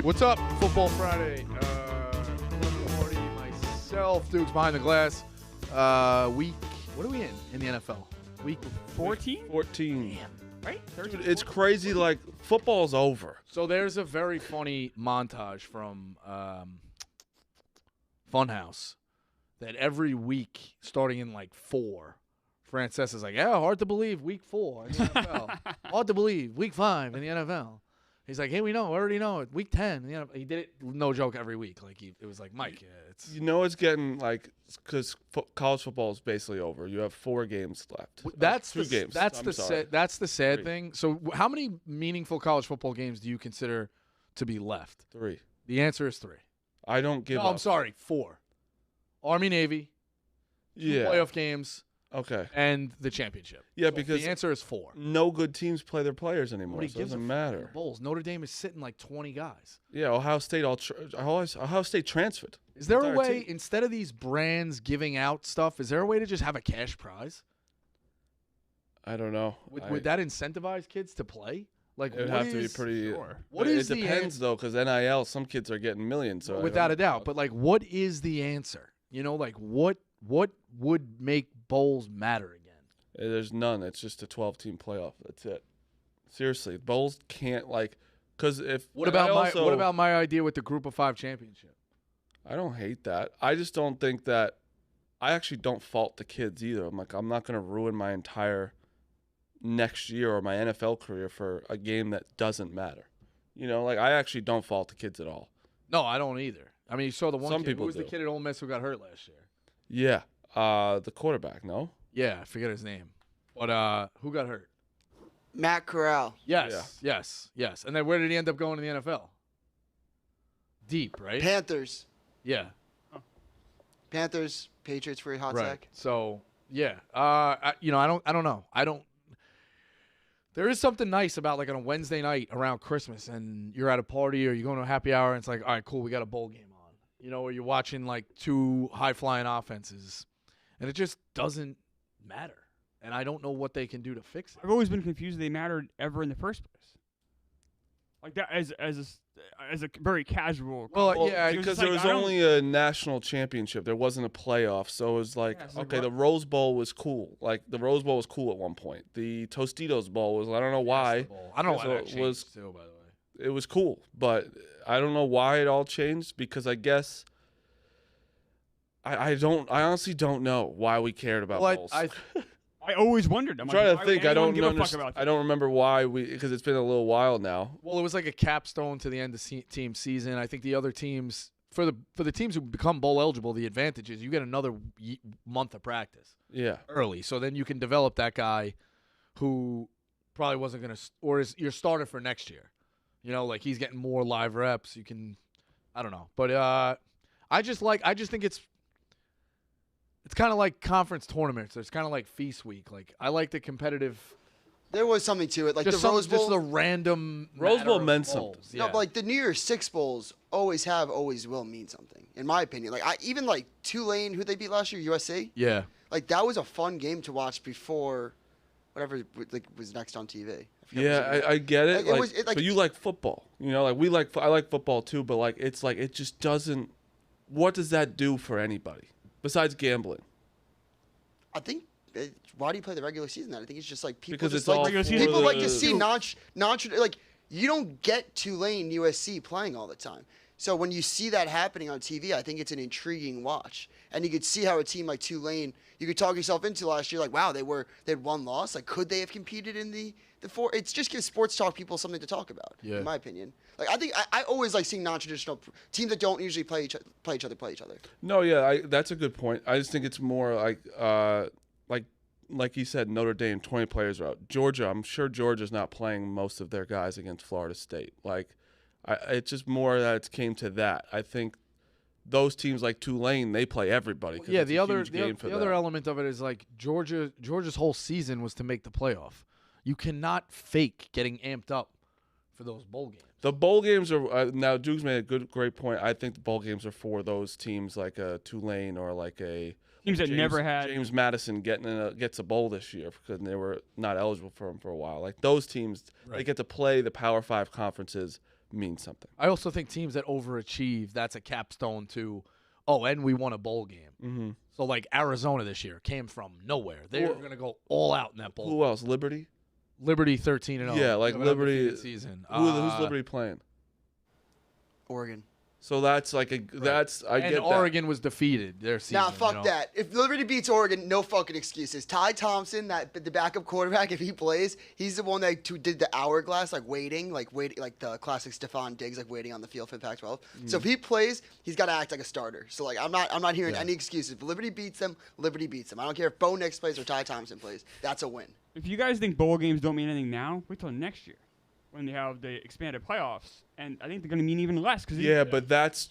What's up, Football Friday? Marty, myself, Duke's behind the glass. Week, what are we in the NFL? Week 14? 14. Damn, right? 13, Dude, it's crazy. Like, football's over. So there's a very funny montage from Funhouse that every week, starting in like 4, Frances is like, yeah, hard to believe, week 4 in the NFL. Hard to believe, week 5 in the NFL. He's like, hey, we already know it. Week 10. You know, he did it, no joke, every week. Like it was like, Mike, it's. You know, it's getting like, because college football is basically over. You have 4 games left. That's 2 games. That's the sad 3. thing. So, how many meaningful college football games do you consider to be left? 3. The answer is 3. I don't give up. I'm sorry, 4. Army, Navy. 2 playoff games. Okay. And the championship. Yeah, so because the answer is 4. no good teams play their players anymore. Nobody So it doesn't matter. Bowls. Notre Dame is sitting like 20 guys. Yeah, Ohio State transferred. Is there a way, team. instead of these brands giving out stuff, is there a way to just have a cash prize? I don't know. Would that incentivize kids to play? Like, It would have to be pretty. Sure. What is it depends though, because NIL, some kids are getting millions. So without a doubt, but like, what is the answer? You know, like what would make bowls matter again? There's none. It's just a 12-team playoff. That's it. Seriously, bowls can't because if what about my idea with the Group of 5 championship? I don't hate that. I just don't think that. I actually don't fault the kids either. I'm like, I'm not going to ruin my entire next year or my NFL career for a game that doesn't matter. You know, like I actually don't fault the kids at all. No, I don't either. I mean, you saw the one Some kid. people Who was do. the kid at Ole Miss who got hurt last year? Yeah, the quarterback. No. Yeah, I forget his name. But who got hurt? Matt Corral. Yes. And then where did he end up going in the NFL? Deep, right? Panthers. Yeah. Panthers, Patriots for a hot Right. sec. So, yeah. I don't know. There is something nice about like on a Wednesday night around Christmas and you're at a party or you're going to a happy hour and it's like, all right, cool, we got a bowl game on. You know, or you're watching like 2 high-flying offenses and it just doesn't matter. And I don't know what they can do to fix it. I've always been confused they mattered ever in the first place. Like that as a very casual. Well, yeah, because like, there was only a national championship. There wasn't a playoff, so it was like, Yeah, it's like okay, what? the Rose Bowl was cool. Like the Rose Bowl was cool at one point. The Tostitos Bowl was, I don't know why. I don't know why So that it changed was- too, by the way. It was cool, but I don't know why it all changed because I guess I honestly don't know why we cared about bowls. I always wondered. I'm I'm trying like, to why think. would I anyone don't give a fuck understand. about that? I don't remember why because it's been a little while now. Well, it was like a capstone to the end of team season. I think the other teams, for the teams who become bowl eligible, the advantage is you get another month of practice Yeah. early. So then you can develop that guy who probably wasn't going to – or is your starter for next year. You know, like he's getting more live reps. You can – I don't know. But I just think it's kind of like conference tournaments. It's kind of like feast week. Like I like the competitive – There was something to it, like just the Rose Bowl. Just the random Rose matter Bowl of meant bowls. something. No, Yeah. but like the New Year's Six bowls always will mean something, in my opinion. Like even like Tulane, who they beat last year, USC. Yeah. Like that was a fun game to watch before, whatever was next on TV. Yeah, I get it. Like, But you like football, you know. Like I like football too, but like it's like it just doesn't. What does that do for anybody besides gambling? I think. Why do you play the regular season? Then I think it's just like people Because just it's all like regular for season. people like to the- see like you don't get Tulane USC playing all the time. So when you see that happening on TV, I think it's an intriguing watch. And you could see how a team like Tulane, you could talk yourself into last year, like, wow, they had one loss. Like, could they have competed in the 4? It's just gives sports talk people something to talk about, in my opinion. Like, I think I always like seeing non-traditional teams that don't usually play each other. No, yeah, that's a good point. I just think it's more like you said, Notre Dame, 20 players are out. Georgia, I'm sure Georgia's not playing most of their guys against Florida State. Like, it's just more that it came to that. I think those teams like Tulane, they play everybody. 'cause Yeah, it's the a other huge game for the them. other element of it is like Georgia's whole season was to make the playoff. You cannot fake getting amped up for those bowl games. The bowl games are now. Duke's made a great point. I think the bowl games are for those teams like a Tulane or like a Teams that never had James Madison gets a bowl this year because they were not eligible for him for a while. Like those teams, they Right. get to play the Power 5 conferences means something. I also think teams that overachieve, that's a capstone to, and we won a bowl game. Mm-hmm. So, like Arizona this year came from nowhere. They were going to go all out in that bowl. Who else? Liberty? Liberty 13-0. Yeah, like Liberty. Season. Who's Liberty playing? Oregon. So that's like I get that. Oregon was defeated their season. Nah, fuck that. If Liberty beats Oregon, no fucking excuses. Ty Thompson, the backup quarterback, if he plays, he's the one that did the hourglass, waiting, like the classic Stephon Diggs, waiting on the field for the Pac-12. So if he plays, he's got to act like a starter. So I'm not hearing any excuses. If Liberty beats them, Liberty beats them. I don't care if Bo Nix plays or Ty Thompson plays. That's a win. If you guys think bowl games don't mean anything now, wait till next year when they have the expanded playoffs, and I think they're going to mean even less. But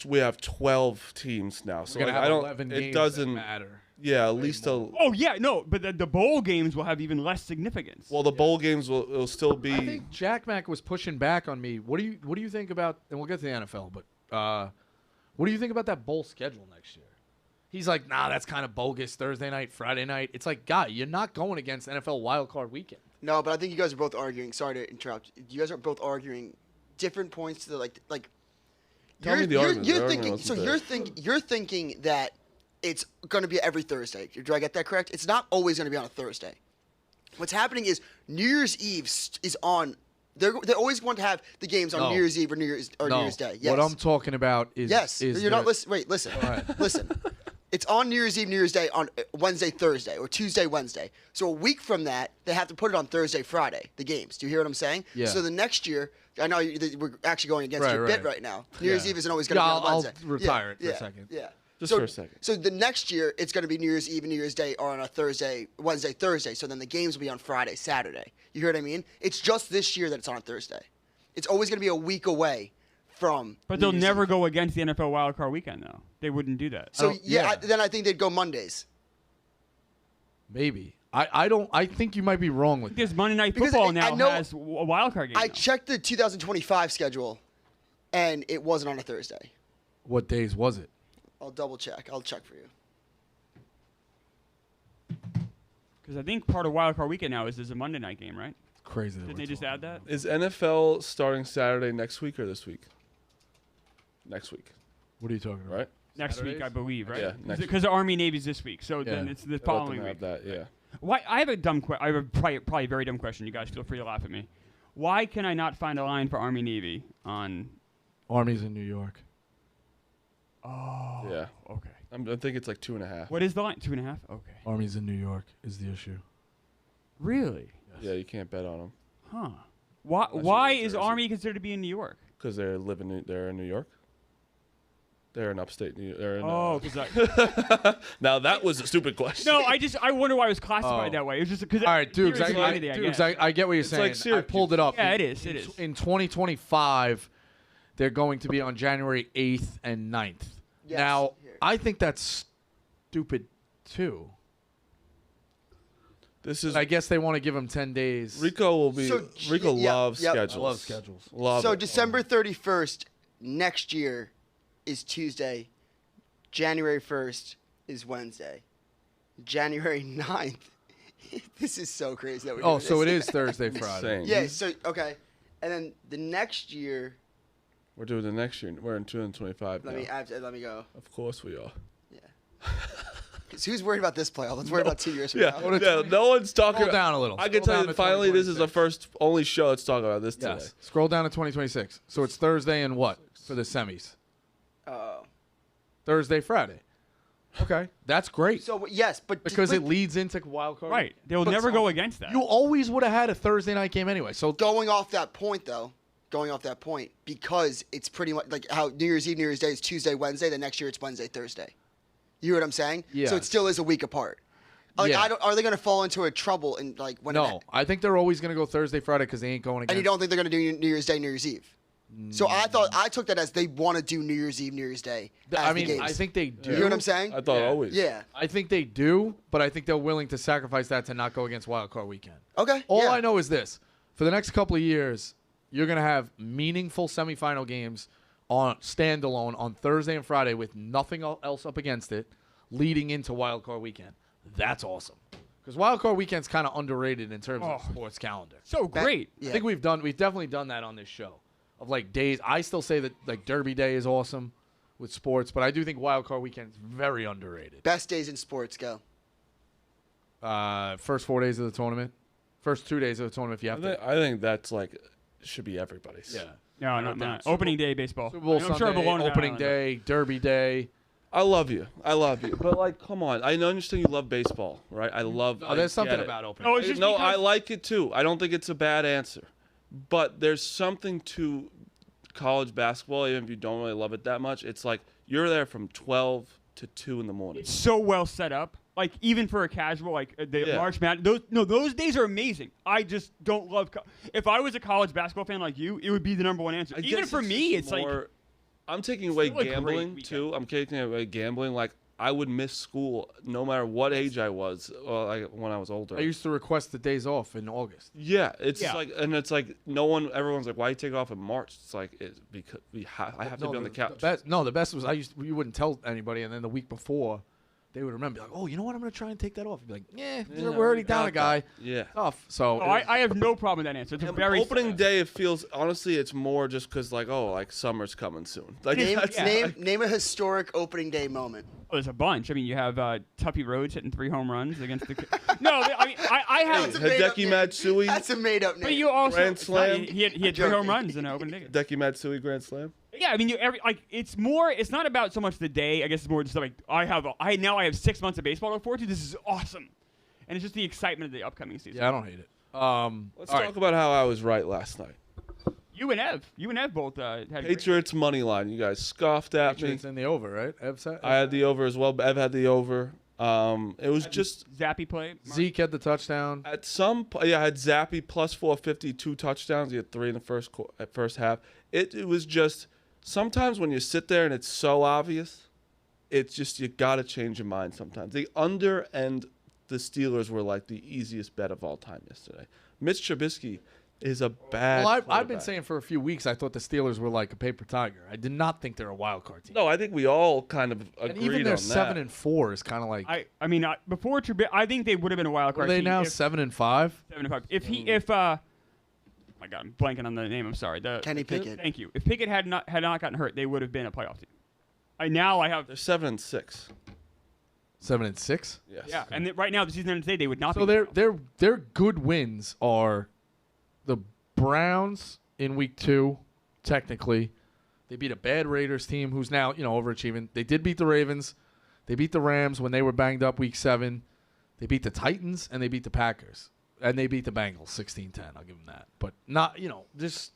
we have 12 teams now, so have I don't. 11 games It doesn't that matter. Yeah, at least Oh yeah, no, but the bowl games will have even less significance. Well, the bowl games will still be. I think Jack Mack was pushing back on me. What do you think about? And we'll get to the NFL, but what do you think about that bowl schedule next year? He's like, nah, that's kind of bogus. Thursday night, Friday night. It's like, guy, you're not going against NFL wildcard weekend. No, but I think you guys are both arguing. Sorry to interrupt. You guys are both arguing different points to the like. Tell me the argument. You're thinking. So you're thinking that it's going to be every Thursday. Do I get that correct? It's not always going to be on a Thursday. What's happening is New Year's Eve is on. They're always going to have the games on New Year's Eve or New Year's Day. Yes. What I'm talking about is You're not listening. Wait, listen. Listen. It's on New Year's Eve, New Year's Day on Wednesday, Thursday, or Tuesday, Wednesday. So a week from that, they have to put it on Thursday, Friday, the games. Do you hear what I'm saying? Yeah. So the next year, I know we're actually going against your bit right now. New Year's Eve isn't always going to be on Wednesday. I'll retire it for a second. Yeah. Just for a second. So the next year, it's going to be New Year's Eve and New Year's Day are on a Thursday, Wednesday, Thursday. So then the games will be on Friday, Saturday. You hear what I mean? It's just this year that it's on a Thursday. It's always going to be a week away from. But they'll never go against the NFL wildcard weekend, though. They wouldn't do that. So then I think they'd go Mondays. Maybe. I think you might be wrong with because that. Monday Night Football now has a wildcard game. I checked the 2025 schedule, and it wasn't on a Thursday. What days was it? I'll double check. I'll check for you. Because I think part of wildcard weekend now is there's a Monday night game, right? It's crazy. Didn't they just add that? Is NFL starting Saturday next week or this week? Next week. What are you talking about? Right? Next week, I believe, right? Yeah, next because the Army Navy's this week, so then it's the following week. That, yeah. Why? I have a probably very dumb question. You guys feel free to laugh at me. Why can I not find a line for Army Navy on? Army's in New York. Oh. Yeah. Okay. I think it's like 2.5. What is the line? 2.5. Okay. Army's in New York is the issue. Really? Yes. Yeah, you can't bet on them. Huh. Why is Army considered to be in New York? Because they're in New York. They're in upstate New York. They're in, now that was a stupid question. No, I wonder why it was classified that way. It was just because. All right, Dukes. I get what you're saying. Like I pulled it up. Yeah, it is. It is. In 2025, they're going to be on January 8th and 9th. Yes. Now, I think that's stupid too. I guess they want to give them 10 days. Rico will be. Rico loves schedules. I love schedules. So December 31st next year is Tuesday. January 1st is Wednesday. January 9th. This is so crazy that we're doing so this. it is Thursday, Friday. Yeah, so, okay. And then the next year. We're doing the next year. We're in 2025 now. Let me go. Of course we are. Yeah. Because who's worried about this playoff? Let's worry about 2 years from now. Yeah, no one's talking. Scroll down a little. I can tell you finally this is the only show that's talking about this today. Scroll down to 2026. So it's Thursday and what for the semis? Thursday, Friday. Okay, that's great. So yes, but because it leads into wild card. Right, they'll never go against that. You always would have had a Thursday night game anyway. So going off that point, because it's pretty much like how New Year's Eve, New Year's Day is Tuesday, Wednesday. The next year it's Wednesday, Thursday. You hear what I'm saying? Yeah. So it still is a week apart. Like, are they going to fall into a trouble and like when? No, I think they're always going to go Thursday, Friday because they ain't going against. And you don't think they're going to do New Year's Day, New Year's Eve? So I took that as they want to do New Year's Eve, New Year's Day. I mean, I think they do. You hear what I'm saying? I thought always. Yeah. I think they do, but I think they're willing to sacrifice that to not go against Wild Card Weekend. Okay. All I know is this: for the next couple of years, you're going to have meaningful semifinal games on standalone on Thursday and Friday with nothing else up against it, leading into Wild Card Weekend. That's awesome. Because Wild Card Weekend's kind of underrated in terms of sports calendar. So great. I think we've definitely done that on this show. of like days. I still say that like Derby Day is awesome with sports, but I do think Wild Card Weekend is very underrated. Best days in sports, go. First 4 days of the tournament, first 2 days of the tournament. If you have to, I think that's like should be everybody's. yeah. No, not opening day baseball. Super Bowl I'm Sunday, sure Bologna opening day, Derby Day. I love you. But like, come on. I understand you love baseball, right? There's something get it. about opening. Oh, it's just No, because I like it too. I don't think it's a bad answer. But there's something to college basketball, even if you don't really love it that much. It's like you're there from 12 to 2 in the morning. it's so well set up. Like even for a casual, like the Yeah. March Madness, those days are amazing. I just don't love. If I was a college basketball fan like you, it would be the number one answer. I Even guess for me, just it's like more- I'm taking away still a great gambling weekend. too. I'm taking away gambling. Like I would miss school no matter what age I was, like when I was older. I used to request the days off in August. Yeah, it's Yeah. like, and it's like everyone's like, why you take off in March? It's like it's because I have to be on the couch. The best was you wouldn't tell anybody, and then the week before, they would remember, like, oh, you know what? I'm going to try and take that off. You'd be like, yeah, we're already down a guy. Yeah. Tough. So oh, I have no problem with that answer. It's a And very opening day, it feels honestly, it's more just because like summer's coming soon. Like Name a historic opening day moment. Oh, there's a bunch. I mean, you have Tuppy Rhodes hitting 3 home runs against the. No, I mean, I have. That's a made-up Hideki name. Matsui, That's a made-up name. But you also Grand Slam. He had 3 joking. home runs in an opening day. Hideki Matsui Grand Slam. Yeah, I mean, it's more. It's not about so much the day. I guess it's more just like I have 6 months of baseball to look forward to. This is awesome, and it's just the excitement of the upcoming season. yeah, I don't hate it. Let's all talk right. about how I was right last night. You and Ev both had. Patriots money line. You guys scoffed at me. Patriots in the over, right? I had the over as well. Ev had the over. It was just Zappy play. Zeke had the touchdown. at I had Zappy plus 450, 2 touchdowns. He had 3 in the first half. It was just sometimes when you sit there and it's so obvious, it's just you got to change your mind sometimes. The under and the Steelers were like the easiest bet of all time yesterday. Mitch Trubisky is a bad. Well, I've been quarterback. saying for a few weeks I thought the Steelers were like a paper tiger. I did not think they're a wild card team. No, I think we all kind of agreed and even their on 7-4 is kind of like. I mean, before Trubisky, I think they would have been a wild Are card. they team now if, 7-5? 7-5. Oh my God, I'm blanking on the name. I'm sorry. Kenny Pickett. Thank you. If Pickett had not gotten hurt, they would have been a playoff team. I have. They're 7-6. 7-6. Yes. Yeah, and right now the season ends today, they would not. So be their good wins are the Browns in week 2, technically. They beat a bad Raiders team who's now, overachieving. They did beat the Ravens. They beat the Rams when they were banged up week 7. They beat the Titans and they beat the Packers. And they beat the Bengals 16-10. I'll give them that. But not, just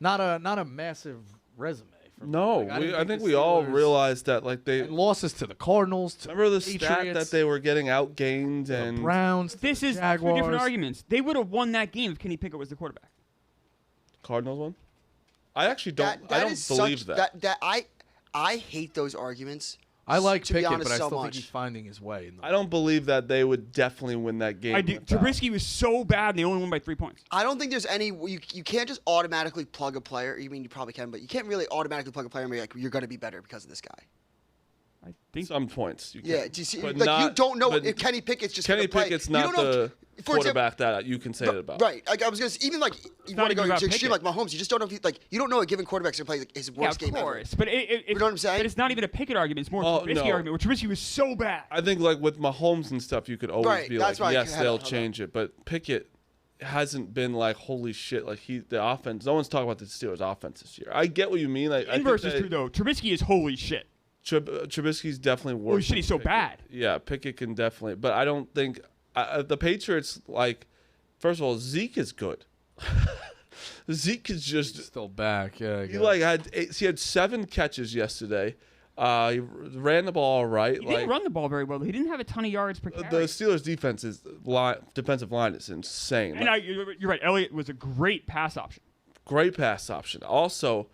not a massive resume. No, I think we all realized that and losses to the Cardinals, to remember the Patriots, stat that they were getting outgained the and Browns, This is Jaguars. two different arguments. They would have won that game if Kenny Pickett was the quarterback. Cardinals won? I actually don't. That I don't is believe such, that. I hate those arguments. I like to be Pickett, honest, but I so still much. think he's finding his way. I don't believe that they would definitely win that game. I do. without. Trubisky was so bad, and they only won by 3 points. I don't think there's any. You can't just automatically plug a player. I mean, you probably can, but you can't really automatically plug a player and be like, you're going to be better because of this guy. I think. Some points. You Yeah, can. do you see? But Like you not- don't know but if Kenny Pickett's just Kenny gonna play. Pickett's You not don't know the if- for example- quarterback that you can say that about. Right. Like I was gonna say, even like you not want to even go about to extreme like Pickett. Mahomes, you just don't know if you don't know a given quarterback's gonna play like, his Yeah, worst of game ever. course. But You know what I'm saying? But it's not even a Pickett argument. It's more Oh, a Trubisky no. argument. Where Trubisky was so bad. I think like with Mahomes and stuff, you could always Right, be that's like, why I yes, had- they'll hold on. change it. But Pickett hasn't been like holy shit. Like the offense. No one's talking about the Steelers' offense this year. I get what you mean. Like, Inverse is true though. Trubisky is holy shit. Trubisky's definitely worse. Holy shit, than he's so Pickett. bad. Yeah, Pickett can definitely. But I don't think the Patriots like. First of all, Zeke is good. Zeke is just Still back. Yeah. I he guess. like he had 7 catches yesterday. He ran the ball all right. He like didn't run the ball very well. He didn't have a ton of yards per carry. the Steelers' defensive line is insane. And you're right. Elliott was a great pass option. Great pass option. Also,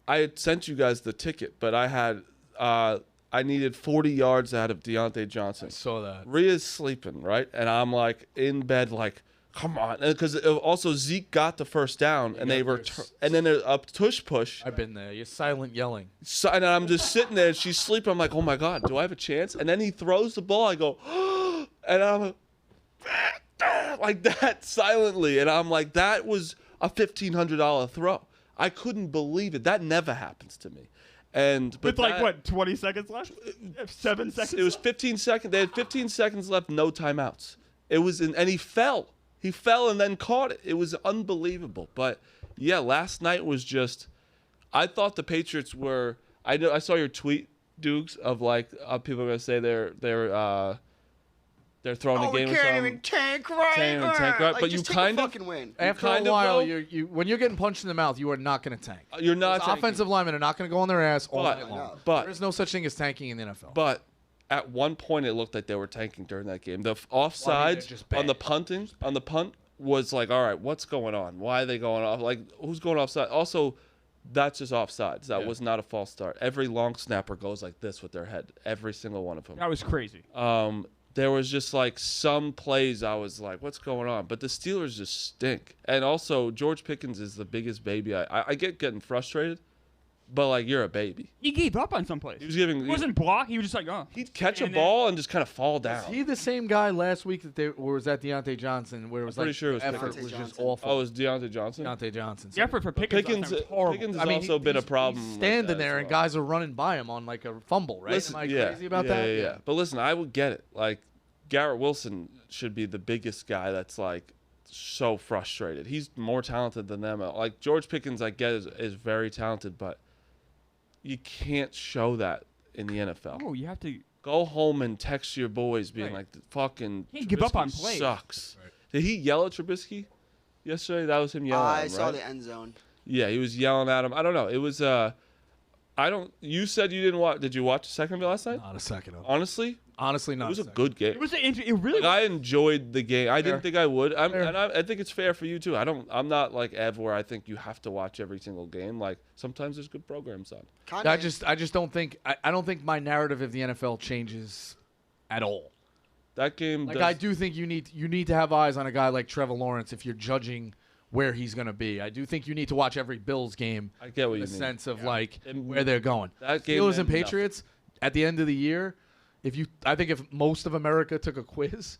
I had sent you guys the ticket, but I needed 40 yards out of Deontay Johnson. I saw that. Rhea's sleeping, right? And I'm like in bed, like, come on. Because also Zeke got the first down, and they were, and then they're up push. I've been there. You're silent yelling. So, and I'm just sitting there, and she's sleeping. I'm like, oh my God, do I have a chance? And then he throws the ball. I go, and I'm like that silently. And I'm like, that was a $1,500 throw. I couldn't believe it. That never happens to me. But With like what, 20 seconds left? 7 seconds. It was 15 seconds. They had 15 seconds left, no timeouts. And he fell. He fell and then caught it. It was unbelievable. But yeah, last night was just. I thought the Patriots were. I saw your tweet, Dukes, of like people are gonna say they're throwing the game. We can't even tank right. Like, but you just take kind a of fucking win. After a while, when you're getting punched in the mouth, you are not going to tank. You're not. Those offensive linemen are not going to go on their ass all night long. But there's no such thing as tanking in the NFL. But at one point, it looked like they were tanking during that game. The offside on the punt was like, all right, what's going on? Why are they going off? Like, who's going offside? Also, that's just offsides. That was not a false start. Every long snapper goes like this with their head. Every single one of them. That was crazy. There was just like some plays I was like, what's going on? But the Steelers just stink. And also, George Pickens is the biggest baby. I get getting frustrated, but like, you're a baby. He gave up on some plays. He wasn't blocked. He was just like, oh. He'd catch a ball and just kind of fall down. Is he the same guy last week or was that Deontay Johnson where it was pretty like sure it was effort Deontay was just Johnson. awful? Oh, it was Deontay Johnson? Deontay Johnson. The effort for Pickens was horrible. Pickens has also been a problem. He's like standing that there as and well. guys are running by him on like a fumble, right? Listen, Am I crazy about that? Yeah. But listen, I would get it. Like, Garrett Wilson should be the biggest guy that's like so frustrated. He's more talented than them. Like, George Pickens, I get is very talented, but you can't show that in the NFL. Oh, you have to go home and text your boys being like, the fucking Can't give up on Trubisky plays. sucks. Right. Did he yell at Trubisky yesterday? That was him yelling at him, I saw right? the end zone. Yeah, he was yelling at him. I don't know. It was you said you didn't watch. Did you watch a second of it last night? Not a second of it. Honestly? Honestly, not. It was a second. good game. It was it really. Like, I enjoyed the game. I didn't Fair. think I would. I Fair. think it's fair for you too. I'm not like Ev where I think you have to watch every single game. Like, sometimes there's good programs on. I just don't think I don't think my narrative of the NFL changes at all. That game. Like, I do think you need to have eyes on a guy like Trevor Lawrence if you're judging where he's going to be. I do think you need to watch every Bills game. I get what in you the mean. sense of like And where they're going. That game Steelers and meant Patriots at the end of the year. I think if most of America took a quiz,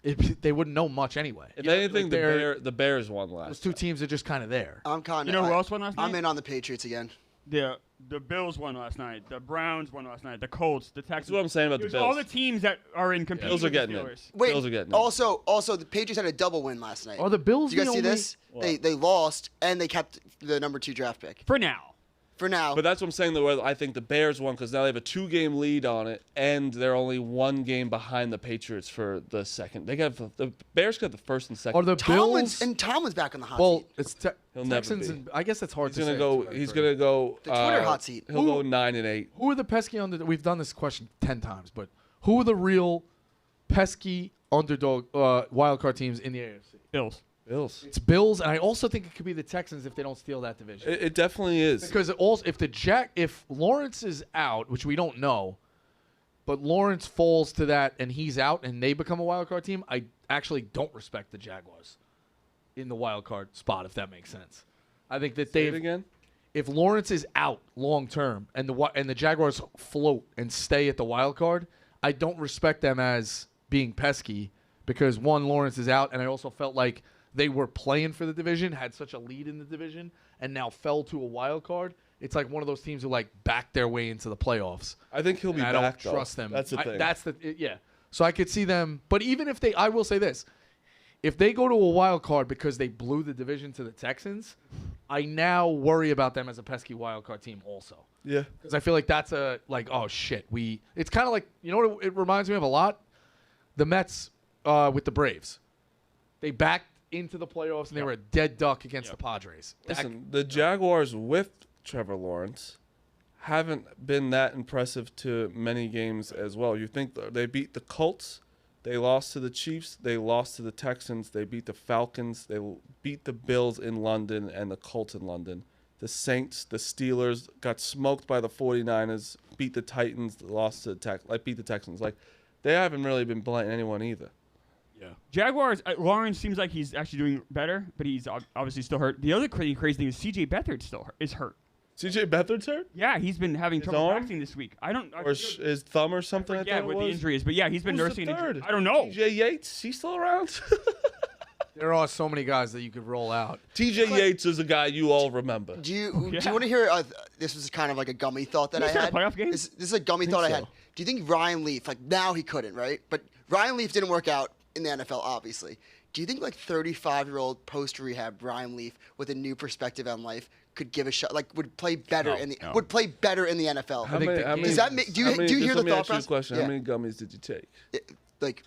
they wouldn't know much anyway. If anything, like the Bears won last. Those two teams are just kind of there. I'm kind of. You know who else won last night? I'm in on the Patriots again. The Bills won last night. The Browns won last night. The Colts, the Texans. That's what I'm saying about It was the Bills. all the teams that are in competing Bills are with the getting it. Steelers. Wait. Bills are getting it. Also, the Patriots had a double win last night. Are the Bills Did you guys the see only- this? They lost and they kept the number 2 draft pick For now. for now. But that's what I'm saying. I think the Bears won because now they have a 2-game lead on it, and they're only 1 game behind the Patriots for the second. The Bears got the first and second. Are the Bills? Tomlin's back on the hot Well, seat. it's He'll never Texans. be. And I guess that's hard He's to gonna say. go. He's gonna go. The Twitter hot seat. He'll go 9-8. Who are the pesky underdog? We've done this question 10 times, but who are the real pesky underdog wild card teams in the AFC? Bills. Bills. It's Bills, and I also think it could be the Texans if they don't steal that division. It definitely is. Because also, if Lawrence is out, which we don't know, but Lawrence falls to that and he's out and they become a wild card team, I actually don't respect the Jaguars in the wild card spot, if that makes sense. I think that Say it again. if Lawrence is out long term and the Jaguars float and stay at the wild card, I don't respect them as being pesky because one, Lawrence is out, and I also felt like they were playing for the division, had such a lead in the division, and now fell to a wild card. It's like one of those teams who like backed their way into the playoffs. I think he'll be And back. I don't trust them. That's the thing. Yeah. So I could see them, but even if I will say this, if they go to a wild card because they blew the division to the Texans, I now worry about them as a pesky wild card team also. Yeah. Because I feel like that's oh shit, it's kind of like, you know what it reminds me of a lot? The Mets with the Braves. They backed into the playoffs and they were a dead duck against the Padres. Listen, the Jaguars with Trevor Lawrence haven't been that impressive to many games as well. You think they beat the Colts, they lost to the Chiefs, they lost to the Texans, they beat the Falcons, they beat the Bills in London and the Colts in London. The Saints, the Steelers got smoked by the 49ers, beat the Titans, lost to beat the Texans. Like, they haven't really been blanking anyone either. Yeah. Jaguars, Lawrence seems like he's actually doing better, but he's obviously still hurt. The other crazy thing is C.J. Beathard is hurt. C.J. Beathard's hurt? Yeah, he's been having trouble arm? practicing this week. I don't. Or his thumb or something? I forget thought what it the was. injury is, but yeah, he's been Who's nursing the an third? injury. I don't know. T.J. Yates? He's still around? There are so many guys that you could roll out. TJ Yates is a guy you all remember. Do you want to hear? This was kind of like a gummy thought that I had. Playoff game? This is a gummy thought I had. so. Do you think Ryan Leaf, like now he couldn't, right? But Ryan Leaf didn't work out in the NFL, obviously. Do you think like 35-year-old post-rehab Ryan Leaf with a new perspective on life could give a shot? Like would play better would play better in the NFL? How many, Does that make? Do you hear the thought process? Question. Yeah. How many gummies did you take? Like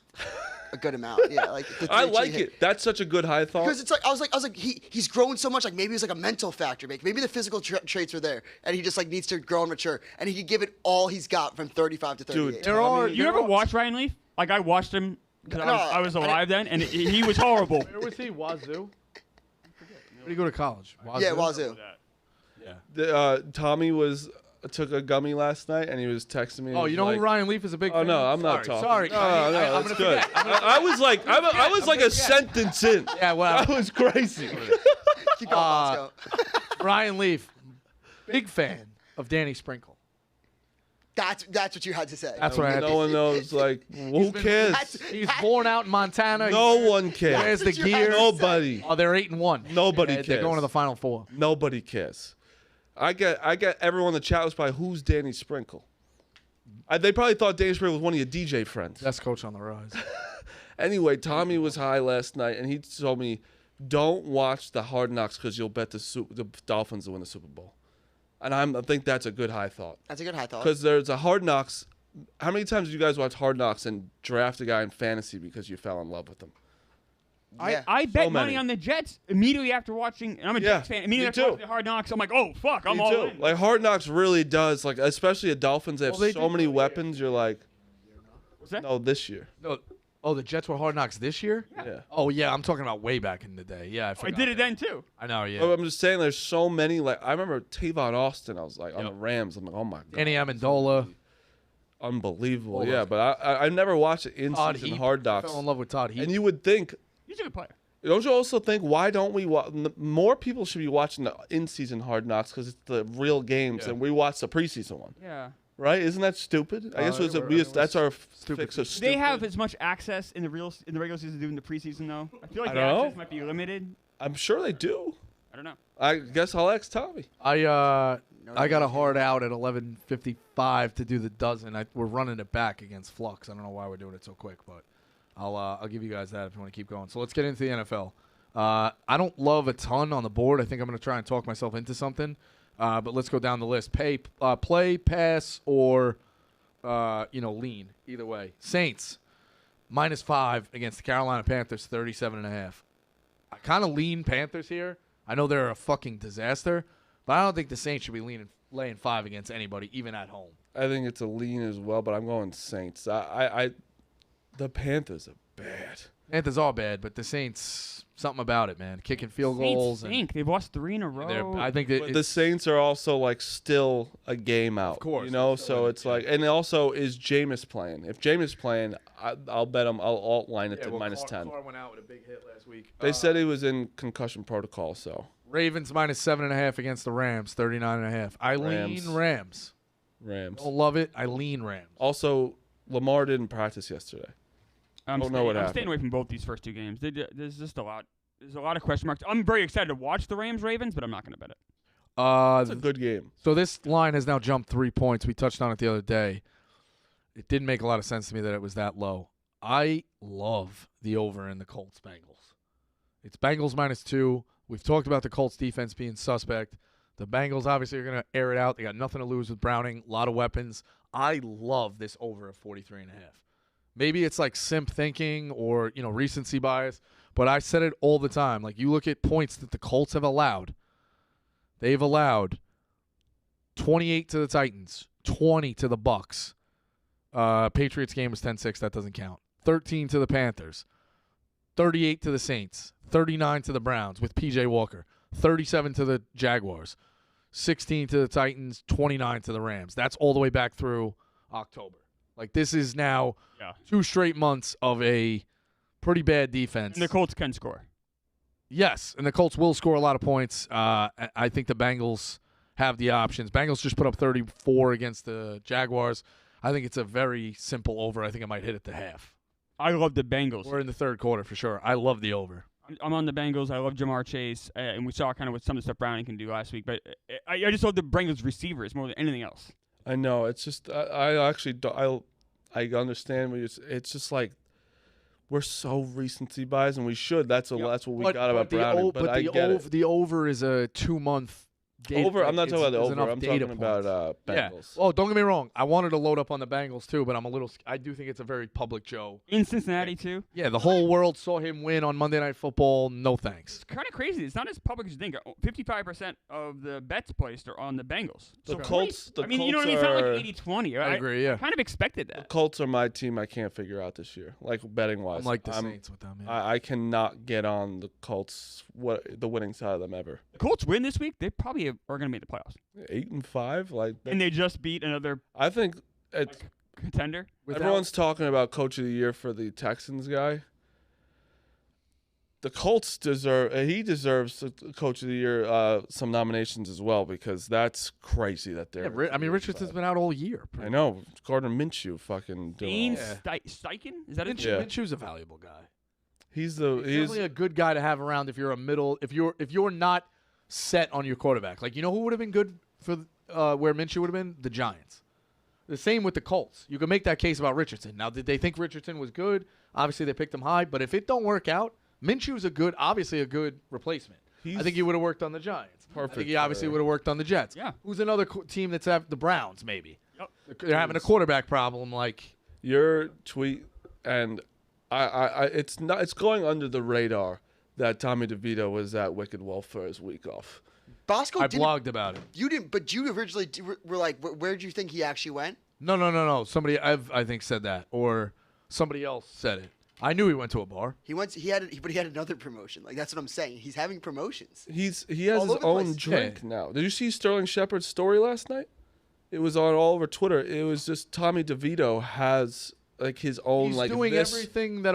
a good amount. Yeah, like the I three like hit. it. That's such a good high thought. Because it's like I was like he's growing so much. Like maybe it was like a mental factor. Maybe the physical traits are there, and he just like needs to grow and mature, and he could give it all he's got from 35 to 38. Dude, You ever watch Ryan Leaf? Like I watched him because I was alive then, and he was horrible. Where was he? Wazoo? Where did he go to college? Wazoo? Yeah, Wazoo. Yeah. Tommy took a gummy last night, and he was texting me. Oh, you know who Ryan Leaf is a big fan? Oh no, I'm not talking. Sorry. No, I'm that's gonna good. forget. I was like, I was like a sentence in. Yeah, well. That was crazy. Keep going, Bosco. Ryan Leaf, big fan of Danny Sprinkle. That's what you had to say. That's what I had No to one knows. Like, who cares? He's born out in Montana. No one cares. Wears the That's what you had gear. to Nobody. Oh, they're 8-1. Nobody They're cares. going to the Final Four. Nobody cares. I get everyone in the chat was probably, who's Danny Sprinkle? They probably thought Danny Sprinkle was one of your DJ friends. Best coach on the rise. Anyway, Tommy was high last night, and he told me, don't watch the Hard Knocks because you'll bet the Dolphins to win the Super Bowl. And I think that's a good high thought. That's a good high thought. Because there's a Hard Knocks. How many times did you guys watch Hard Knocks and draft a guy in fantasy because you fell in love with him? Yeah. I bet So money many. on the Jets immediately after watching. And I'm a Yeah, Jets fan. Immediately me after too. watching the Hard Knocks, I'm like, oh fuck, I'm Me all too. in. Like Hard Knocks really does. Like especially at Dolphins, they have Well, they so do. many weapons. You're like, What's that? no, this year. No. Oh, the Jets were Hard Knocks this year? Yeah. Oh, yeah. I'm talking about way back in the day. Yeah, I I forgot. did it then too. I know, yeah. But I'm just saying, there's so many. Like I remember Tavon Austin. I was like on the Rams. I'm like, oh my god, Danny Amendola. unbelievable. All Yeah, those but I never watched it in Todd season Heap. Hard Knocks. Fell in love with Todd Heap. And you would think, He's a good player. don't you also think, why don't we more people should be watching the in-season Hard Knocks because it's the real games, Yeah. and we watch the preseason one, Yeah. right? Isn't that stupid? I guess it was that's our fix of Do stupid. they have as much access in the regular season as they do in the preseason though? I feel like I the don't know. access might be limited. I'm sure they do. I don't know. I guess I'll ask Tommy. I got a hard out at 11:55 to do the dozen. We're running it back against Flux. I don't know why we're doing it so quick, but I'll give you guys that if you want to keep going. So let's get into the NFL. I don't love a ton on the board. I think I'm going to try and talk myself into something. But let's go down the list. Play, pass, or lean. Either way. Saints -5 against the Carolina Panthers, 37.5. I kind of lean Panthers here. I know they're a fucking disaster, but I don't think the Saints should be laying 5 against anybody, even at home. I think it's a lean as well, but I'm going Saints. The Panthers are bad. Panthers are bad, but the Saints, something about it, man. Kicking field goals. Saints stink. They've lost 3 in a row. I think But the Saints are also like still a game out. Of course, you know. they're still So in it, it's like, and also is Jameis playing? If Jameis playing, I'll bet him. I'll alt line it to -10. Carr went out with a big hit last week. They said he was in concussion protocol. So Ravens -7.5 against the Rams, 39.5. I Rams. lean Rams. Rams. Don't love it. I lean Rams. Also, Lamar didn't practice yesterday. I'm don't know what I'm happened. staying away from both these first 2 games. There's just a lot. There's a lot of question marks. I'm very excited to watch the Rams-Ravens, but I'm not going to bet it. It's a good game. So this line has now jumped 3 points. We touched on it the other day. It didn't make a lot of sense to me that it was that low. I love the over in the Colts Bengals. It's Bengals -2. We've talked about the Colts defense being suspect. The Bengals obviously are going to air it out. They got nothing to lose with Browning. A lot of weapons. I love this over at 43.5. Maybe it's like simp thinking or, recency bias, but I said it all the time. Like, you look at points that the Colts have allowed. They've allowed 28 to the Titans, 20 to the Bucks. Patriots game was 10-6. That doesn't count. 13 to the Panthers, 38 to the Saints, 39 to the Browns with P.J. Walker, 37 to the Jaguars, 16 to the Titans, 29 to the Rams. That's all the way back through October. Like, this is now 2 straight months of a pretty bad defense. And the Colts can score. Yes, and the Colts will score a lot of points. I think the Bengals have the options. Bengals just put up 34 against the Jaguars. I think it's a very simple over. I think I might hit it to half. I love the Bengals. We're in the third quarter for sure. I love the over. I'm on the Bengals. I love Jamar Chase, and we saw kind of what some of the stuff Browning can do last week. But I just love the Bengals receivers more than anything else. I know. It's just I actually I understand. It's just like we're so recency bias, and we should. That's what we got about Browning. But I get it. The over is a 2-month. Over. I'm not talking about the over. I'm talking about Bengals. Yeah. Oh, don't get me wrong. I wanted to load up on the Bengals too, but I do think it's a very public Joe. In Cincinnati too. Yeah, the whole world saw him win on Monday Night Football. No thanks. It's kind of crazy. It's not as public as you think. 55% of the bets placed are on the Bengals. The Colts. I mean, you know what I mean? It's not like 80-20. I agree. Yeah. I kind of expected that. The Colts are my team. I can't figure out this year, like betting wise. I'm like the Saints with them. Yeah. I cannot get on the Colts. The winning side of them ever. The Colts win this week. They probably are going to make the playoffs. 8-5, and they just beat another. I think it's contender. Everyone's talking about Coach of the Year for the Texans guy. The Colts he deserves Coach of the Year some nominations as well because that's crazy that they're. Yeah, I mean Richardson's been out all year. I know. Gardner Minshew fucking doing. Steichen? Is that Minshew's a valuable guy. He's definitely a good guy to have around if you're if you're not set on your quarterback. Like, you know who would have been good for where Minshew would have been? The Giants. The same with the Colts. You can make that case about Richardson. Now, did they think Richardson was good? Obviously, they picked him high. But if it don't work out, Minshew's obviously a good replacement. I think he would have worked on the Giants. Perfect. I think he obviously would have worked on the Jets. Yeah. Who's another team that's the Browns, maybe? Yep. They're having a quarterback problem. Like your tweet, and it's going under the radar that Tommy DeVito was at Wicked Wolf for his week off. Bosco I blogged about it. You didn't, but you originally were like, where did you think he actually went? No. Somebody I think said that, or somebody else said it. I knew he went to a bar. But he had another promotion. Like that's what I'm saying. He's having promotions. He has his own drink now. Did you see Sterling Shepard's story last night? It was on all over Twitter. It was just Tommy DeVito has like his own He's doing everything that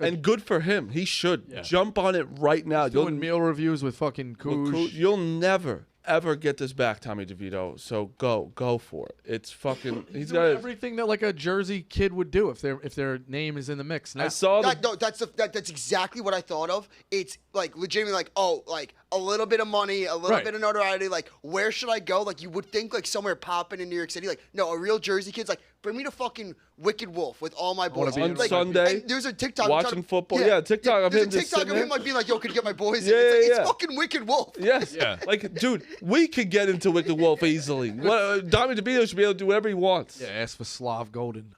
and good for him. He should jump on it right now. He's doing meal reviews with fucking Cooge. You'll never ever get this back, Tommy DeVito. So go for it. It's fucking. He's got everything that like a Jersey kid would do if their name is in the mix. Now, I saw that's exactly what I thought of. It's like legitimately like a little bit of money, a little bit of notoriety. Like where should I go? Like you would think like somewhere popping in New York City. Like no, a real Jersey kid's like bring me to fucking Wicked Wolf with all my boys. On Sunday, there's a TikTok watching football. Yeah, TikTok of him. There's a TikTok of him like being like, yo, could you get my boys? Yeah, it's fucking Wicked Wolf. Yes, like dude, we could get into Wicked Wolf easily. Tommy DeVito should be able to do whatever he wants. Yeah, ask for Slav Golden.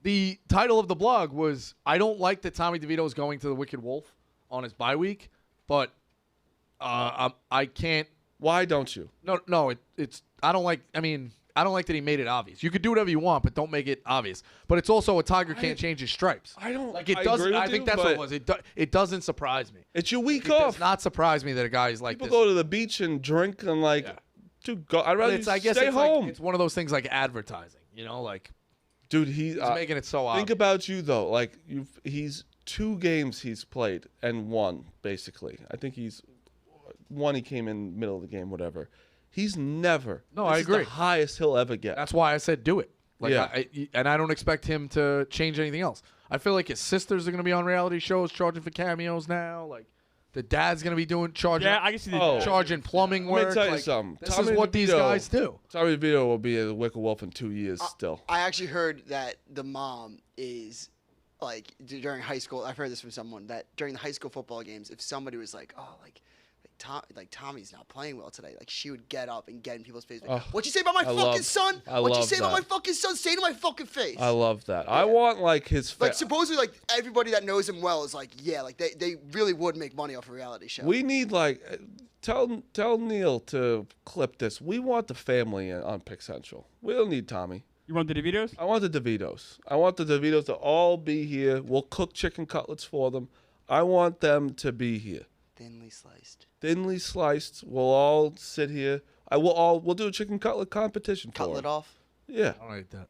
The title of the blog was, I don't like that Tommy DeVito is going to the Wicked Wolf on his bye week, but I can't. Why don't you? No, I don't like that he made it obvious. You could do whatever you want, but don't make it obvious. But it's also a tiger can't change his stripes. I don't like it. Doesn't. I think that's what it was. It doesn't surprise me. It's your week It off. does not surprise me that a guy is like People this. go to the beach and drink and like, dude, go. I'd rather stay home. It's one of those things like advertising. You know, like, dude, he's making it so obvious. Think about you though. Like he's 2 games he's played and won basically. I think he's one. He came in middle of the game, whatever. He's never. No, I agree. Is the highest he'll ever get. That's why I said do it. Like, yeah. I don't expect him to change anything else. I feel like his sisters are going to be on reality shows charging for cameos now. Like, the dad's going to be charging. Yeah, I can see the charging plumbing work. Let me tell you something. This is what these guys do. Tommy DeVito will be a Wicked Wolf in 2 years still. I actually heard that the mom is like during high school. I've heard this from someone that during the high school football games, if somebody was like, "Oh, Tommy's not playing well today," like she would get up and get in people's face. Like, what'd you say about my fucking son? What'd you say about my fucking son? Say to my fucking face. I love that. I want like his. Like supposedly, like everybody that knows him well is like, yeah, like they really would make money off a reality show. We need like tell Neil to clip this. We want the family on Pick Central. We don't need Tommy. You want the DeVitos? I want the DeVitos. I want the DeVitos to all be here. We'll cook chicken cutlets for them. I want them to be here. Thinly sliced. Thinly sliced. We'll all sit here. We'll do a chicken cutlet competition for Cutlet them. off? Yeah. I like that.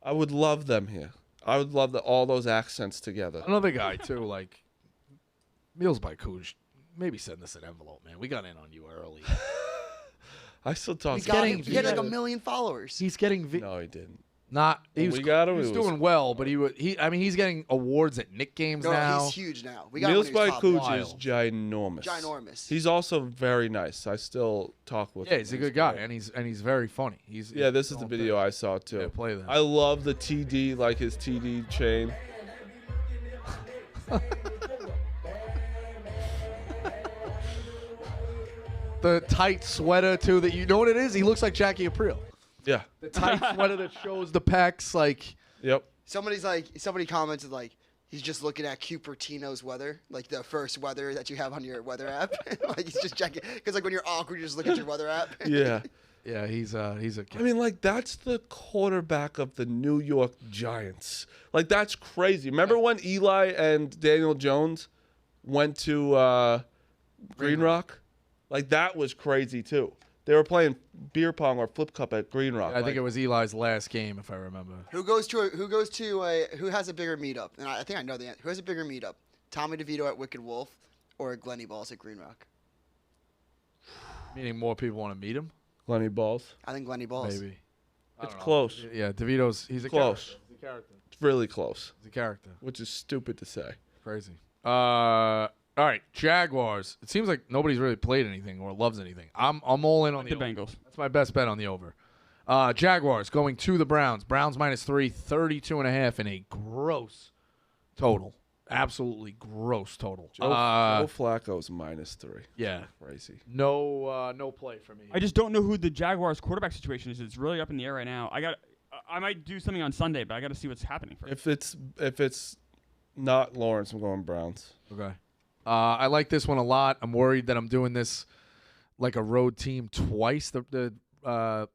I would love them here. I would love all those accents together. Another guy, too, like, Meals by Cooge. Maybe send us an envelope, man. We got in on you early. I still talk. He had like 1 million followers. He's getting. No, he didn't. He we got him, he was it was- doing well, but I mean, he's getting awards at Knick games No, now. he's huge now. We got him Meals when he by was top Cooch one. is ginormous. Ginormous. He's also very nice. I still talk with him. Yeah, he's a good guy, and he's very funny. Yeah, this is the video I saw too. Yeah, play that. I love the TD, like his TD chain. The tight sweater too. That you know what it is? He looks like Jackie Aprile. Yeah. The tight sweater that shows the pecs. Like Yep. Somebody commented like he's just looking at Cupertino's weather, like the first weather that you have on your weather app. Like he's just checking because like when you're awkward, you just look at your weather app. Yeah. yeah, he's a kid. I mean, like, that's the quarterback of the New York Giants. Like, that's crazy. Remember when Eli and Daniel Jones went to Green Rock? Like, that was crazy, too. They were playing beer pong or flip cup at Green Rock. I think it was Eli's last game, if I remember. Who has a bigger meetup? And I think I know the answer. Who has a bigger meetup? Tommy DeVito at Wicked Wolf or Glenny Balls at Green Rock? Meaning more people want to meet him. Lenny Balls. I think Glenny Balls. Maybe. I It's don't know. close. Yeah, DeVito's he's a Close. character. He's a character. It's really close, He's a character. which is stupid to say. Crazy. All right, Jaguars. It seems like nobody's really played anything or loves anything. I'm all in on The over. Bengals. That's my best bet on the over. Jaguars going to the Browns. Browns -3, 32.5 in a gross total. Absolutely gross total. Joe Flacco's -3. Yeah. Crazy. No play for me. I just don't know who the Jaguars quarterback situation is. It's really up in the air right now. I might do something on Sunday, but I got to see what's happening first. If it's not Lawrence, I'm going Browns. Okay. I like this one a lot. I'm worried that I'm doing this like a road team twice. The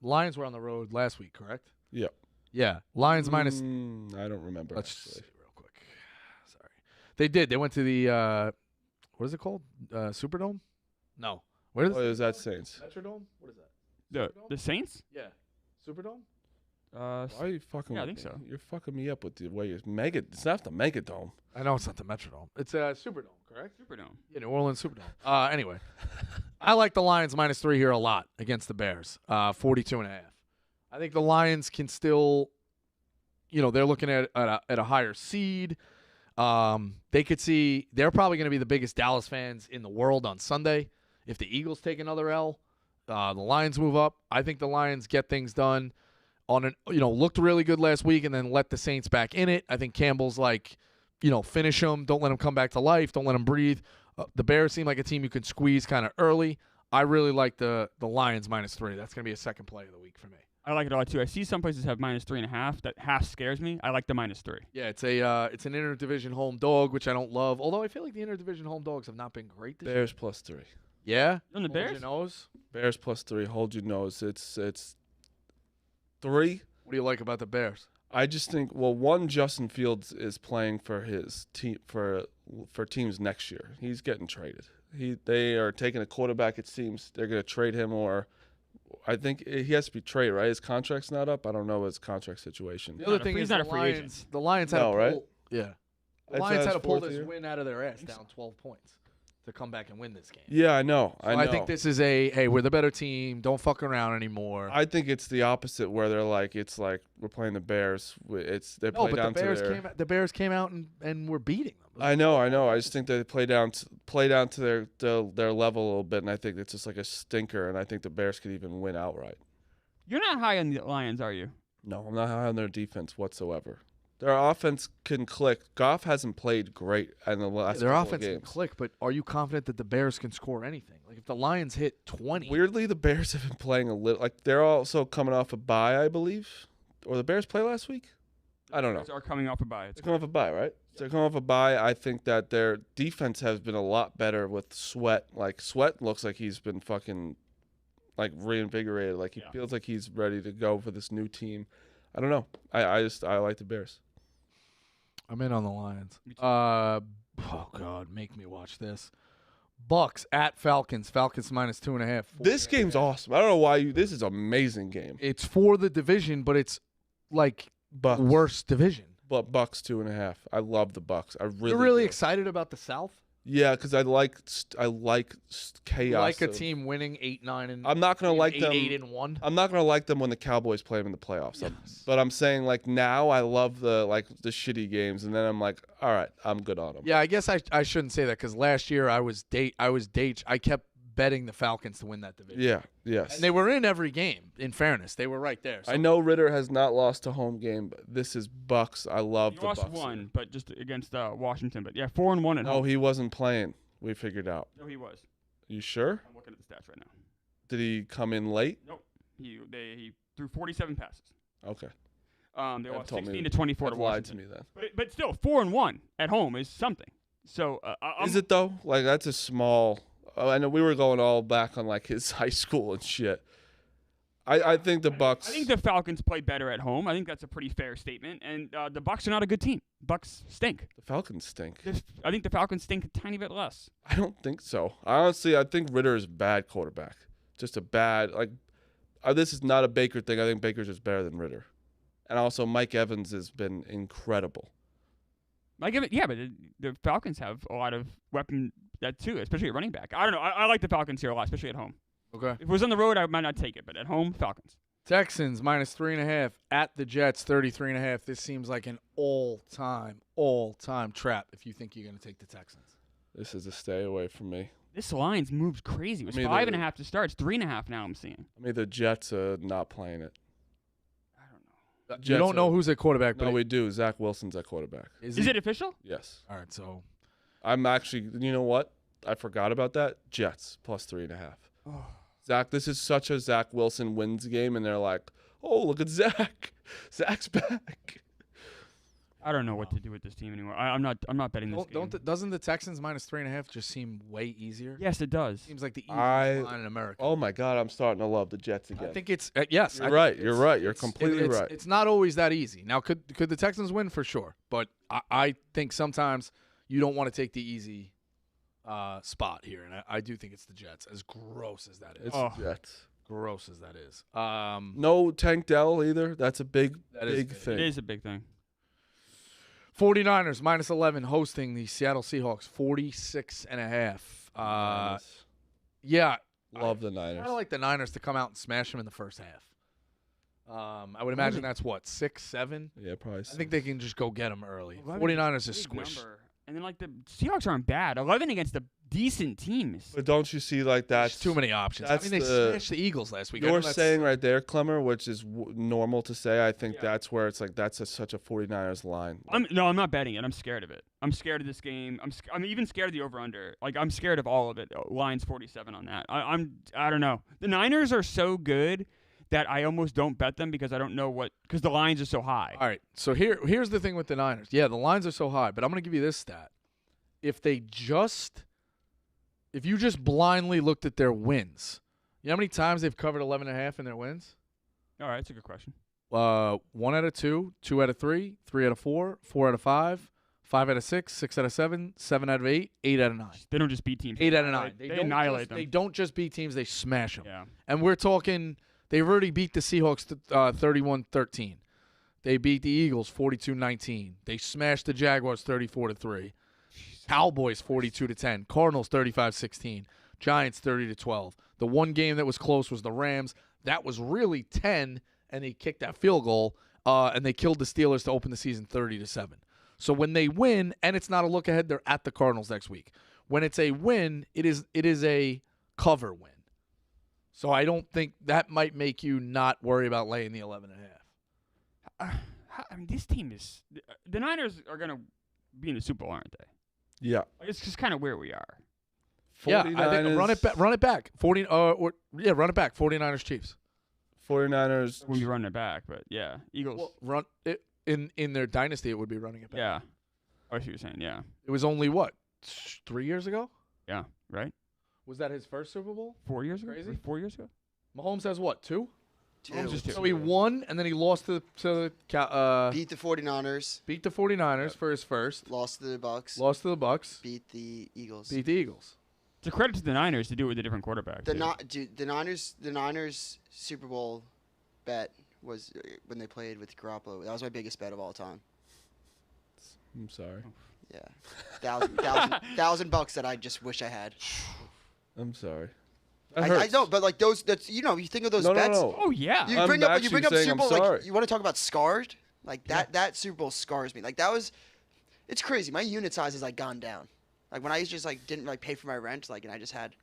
Lions were on the road last week, correct? Yep. Yeah. Lions minus. I don't remember. Let's see Actually. real quick. Sorry. They did. They went to the what is it called? Superdome? No. Where is Oh, is that Saints? Metrodome? What is that? The Saints? Yeah. Superdome? Why are you fucking? Yeah, I with think me? so. You're fucking me up with the way you're mega. It's not the Megadome. I know it's not the Metrodome. It's Superdome, correct? Superdome. Yeah, New Orleans Superdome. Anyway, I like the Lions -3 here a lot against the Bears. 42.5. I think the Lions can still, they're looking at a higher seed. They could see they're probably going to be the biggest Dallas fans in the world on Sunday. If the Eagles take another L, the Lions move up. I think the Lions get things done. Looked really good last week and then let the Saints back in it. I think Campbell's finish them. Don't let them come back to life. Don't let them breathe. The Bears seem like a team you can squeeze kind of early. I really like the Lions -3. That's going to be a second play of the week for me. I like it a lot too. I see some places have -3.5. That half scares me. I like the -3. Yeah, it's an interdivision home dog, which I don't love. Although I feel like the interdivision home dogs have not been great this year. Bears +3. Yeah? On the Hold Bears? your nose. Bears +3. Hold your nose. It's 3. What do you like about the Bears? I just think one, Justin Fields is playing for his team for teams next year. He's getting traded. They are taking a quarterback. It seems they're going to trade him, or I think he has to be traded. Right, his contract's not up. I don't know his contract situation. The other Not a thing free- is he's not the a free agent. Lions. The Lions had No, to pull. right? Yeah. The It's Lions his had to pull fourth this year? win out of their ass, down 12 points, to come back and win this game. Yeah, I know. So I think this is hey, we're the better team. Don't fuck around anymore. I think it's the opposite, where they're like, it's like we're playing the Bears. They No, play but down the Bears to their. the Bears came out and were beating them. I know. I just think they play down to their level a little bit, and I think it's just like a stinker. And I think the Bears could even win outright. You're not high on the Lions, are you? No, I'm not high on their defense whatsoever. Their offense can click. Goff hasn't played great in the last Their couple offense of can games. click, but are you confident that the Bears can score anything? Like if the Lions hit 20, Weirdly, the Bears have been playing a little. Like they're also coming off a bye, I believe. Or the Bears play last week? I don't know. Bears are coming off a bye. It's They're coming off a bye, right? So they're coming off a bye. I think that their defense has been a lot better with Sweat. Like Sweat looks like he's been fucking like reinvigorated. Like he feels like he's ready to go for this new team. I don't know. I like the Bears. I'm in on the Lions. Me too. Oh God, make me watch this. Bucks at Falcons. Falcons -2.5. This game's awesome. I don't know why this is an amazing game. It's for the division, but it's like Bucks. worst division. But Bucks 2.5. I love the Bucks. I really You're really do. excited about the South? Yeah, because I like chaos. Like a team winning 8-9 and I'm not gonna like them. 8-1. I'm not gonna like them when the Cowboys play them in the playoffs. Yes. But I'm saying like now I love the shitty games, and then I'm like, all right, I'm good on them. Yeah, I guess I shouldn't say that because last year I kept betting the Falcons to win that division. Yeah. Yes. And they were in every game. In fairness, they were right there. So I know Ritter has not lost a home game, but this is Bucks. I love He the lost Bucks. one, but just against Washington. But yeah, 4-1 at No, home. he wasn't playing. We figured out. No, he was. You sure? I'm looking at the stats right now. Did he come in late? Nope. He threw 47 passes. Okay. They That lost told me- 16 to 24 to That lied to Washington. me then. But still, 4-1 at home is something. So Is it though? Like that's a small. I know we were going all back on like his high school and shit. I think the Bucks. I think the Falcons play better at home. I think that's a pretty fair statement. And the Bucks are not a good team. Bucks stink. the Falcons stink. I think the Falcons stink a tiny bit less. I don't think so. Honestly, I think Ritter is a bad quarterback. Just a bad like. This is not a Baker thing. I think Baker's just better than Ritter, and also Mike Evans has been incredible. But the Falcons have a lot of weapon that too, especially at running back. I don't know. I like the Falcons here a lot, especially at home. Okay. If it was on the road, I might not take it, but at home, Falcons. Texans -3.5 at the Jets 33.5. This seems like an all-time trap if you think you're going to take the Texans. This is a stay away from me. This line's moved crazy. It was I mean, 5.5 to start. It's 3.5 now. I'm seeing. I mean, the Jets are not playing it. I don't know. You don't know who's at quarterback, No, but we do. Zach Wilson's at quarterback. Is it official? Yes. All right, so I'm actually. You know what? I forgot about that. Jets +3.5. Oh. Zach, this is such a Zach Wilson wins game, and they're like, "Oh, look at Zach. Zach's back." I don't know what to do with this team anymore. I'm not betting this game. doesn't the Texans -3.5 just seem way easier? Yes, it does. Seems like the easiest line in America. Oh my God, I'm starting to love the Jets again. I think it's yes. You're right. You're right. You're completely right. It's not always that easy. Now, could the Texans win for sure? But I think sometimes you don't want to take the easy spot here, and I do think it's the Jets. As gross as that is, It's the Jets. gross as that is. No Tank Dell either. That's a big thing. It is a big thing. 49ers -11 hosting the Seattle Seahawks 46.5. Yeah, Love the Niners. I like the Niners to come out and smash them in the first half. I would imagine that's what 6, 7. Yeah, probably. I think they can just go get them early. 11 49ers are Big squished. number. And then the Seahawks aren't bad. 11 against the decent teams. But don't you see There's that's too many options. I that's mean, they the- smashed the Eagles last week. I know You're that's- saying right there, Clemmer, which is normal to say. I think that's where it's like that's such a 49ers line. I'm not betting it. I'm scared of it. I'm scared of this game. I'm even scared of the over/under. Like I'm scared of all of it. Lines 47 on that. I don't know. The Niners are so good that I almost don't bet them because I don't know because the lines are so high. All right, so here's the thing with the Niners. Yeah, the lines are so high, but I'm going to give you this stat. If you just blindly looked at their wins, you know how many times they've covered 11.5 in their wins? All right, that's a good question. 1 out of 2, 2 out of 3, 3 out of 4, 4 out of 5, 5 out of 6, 6 out of 7, 7 out of 8, 8 out of 9. They don't just beat teams. 8 out of 9. They annihilate them. They don't just beat teams; they smash them. Yeah. And we're talking. They've already beat the Seahawks 31-13. They beat the Eagles 42-19. They smashed the Jaguars 34-3. Cowboys 42-10. Cardinals 35-16. Giants 30-12. The one game that was close was the Rams. That was really 10, and they kicked that field goal, and they killed the Steelers to open the season 30-7. So when they win, and it's not a look ahead, they're at the Cardinals next week. When it's a win, it is a cover win. So I don't think that might make you not worry about laying the 11.5. I mean, this team is the Niners are gonna be in the Super Bowl, aren't they? Yeah. It's just kind of where we are. Yeah, I think run it back. Run it back. Run it back. 49ers Chiefs. 49ers. When you run it back, but yeah, Eagles. Well, run it in their dynasty. It would be running it back. Yeah, I see what you're saying. Yeah, It was only what 3 years ago. yeah, right. Was that his first Super Bowl? 4 years ago. Crazy. 4 years ago. Mahomes has what 2? Mahomes is 2. So he won, and then he lost to the Beat the 49ers. beat the 49ers for his first. Lost to the Bucks. Lost to the Bucks. Beat the Eagles. Beat the Eagles. It's a credit to the Niners to do it with a different quarterback. The too. The Niners Super Bowl bet was when they played with Garoppolo. That was my biggest bet of all time. I'm sorry. Yeah, $1,000 that I just wish I had. I'm sorry. I know, but like those, that's you think of those No, bets. no. Oh yeah. You bring up actually saying Super Bowl. I'm sorry. Like, you want to talk about scarred? Like that Super Bowl scars me. Like that was, it's crazy. My unit size has like gone down. Like when I just like didn't like pay for my rent, like and I just had.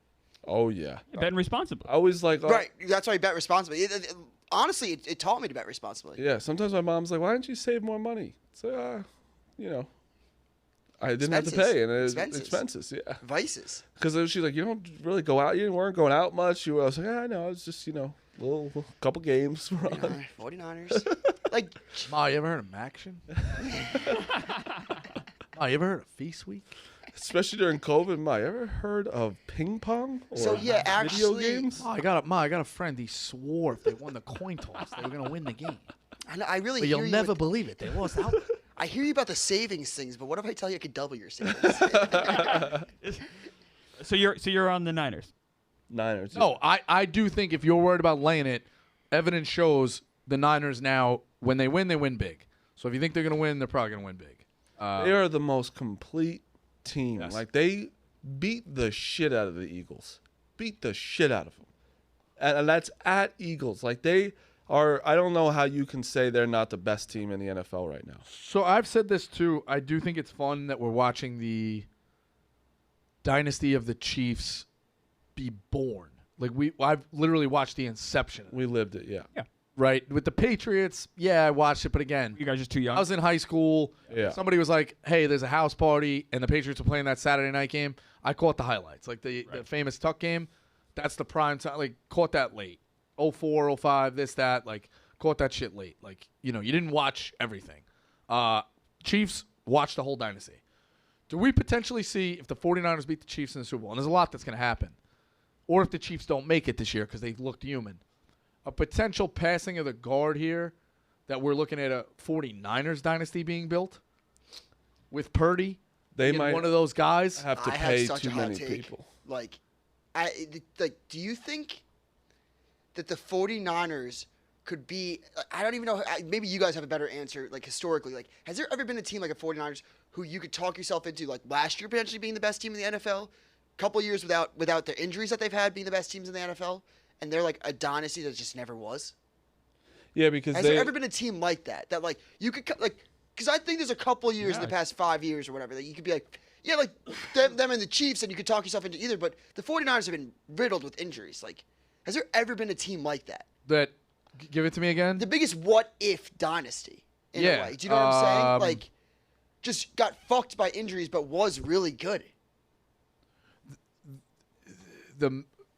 Oh yeah. Betting responsibly. I always like. Right. That's why I bet responsibly. Honestly, it taught me to bet responsibly. Yeah. Sometimes my mom's like, "Why didn't you save more money?" So, I didn't have to pay, and it's expenses. Yeah. Vices. Because she's like, "You don't really go out. You weren't going out much." I was like, "I know. It's just little couple games." 49ers. Like, Ma, you ever heard of Maction? Ma, you ever heard of Feast Week? Especially during COVID, Ma, you ever heard of ping pong? Or So, yeah, video actually- games. Ma, I got a friend. He swore if they won the coin toss, they were gonna win the game. I really. But hear you'll you never with- believe it. They lost out. I hear you about the savings things, but what if I tell you I could double your savings? So you're on the Niners. Niners. No, I do think if you're worried about laying it, evidence shows the Niners now, when they win big. So if you think they're gonna win, they're probably gonna win big. They are the most complete team. Yes. Like they beat the shit out of the Eagles. Beat the shit out of them. And that's at Eagles. Like they are. I don't know how you can say they're not the best team in the NFL right now. So I've said this too. I do think it's fun that we're watching the dynasty of the Chiefs be born. Like I've literally watched the inception. We lived it. Yeah. Right? With the Patriots, yeah, I watched it, but again, You guys are too young. I was in high school. Yeah. Somebody was like, hey, there's a house party, and the Patriots were playing that Saturday night game. I caught the highlights. Like the famous Tuck game, that's the prime time. Like, caught that late. 04, 05, this, that. Like, caught that shit late. Like, you didn't watch everything. Chiefs watched the whole dynasty. Do we potentially see, if the 49ers beat the Chiefs in the Super Bowl, and there's a lot that's going to happen, or if the Chiefs don't make it this year because they looked human, a potential passing of the guard here that we're looking at a 49ers dynasty being built with Purdy? They being might one of those guys. have to I pay have such too a hot many take. people. Like, do you think that the 49ers could be? I don't even know. Maybe you guys have a better answer. Like historically, like has there ever been a team like a 49ers who you could talk yourself into, like last year potentially being the best team in the NFL, couple years without the injuries that they've had, being the best teams in the NFL, and they're like a dynasty that just never was? Yeah, because Has there ever been a team like that like you could like? Because I think there's a couple years in the past 5 years or whatever that you could be like, yeah, like them and the Chiefs, and you could talk yourself into either. But the 49ers have been riddled with injuries. Like, has there ever been a team like that? Give it to me again. The biggest what if dynasty in a Yeah, way. Do you know what I'm saying? Like, just got fucked by injuries, but was really good.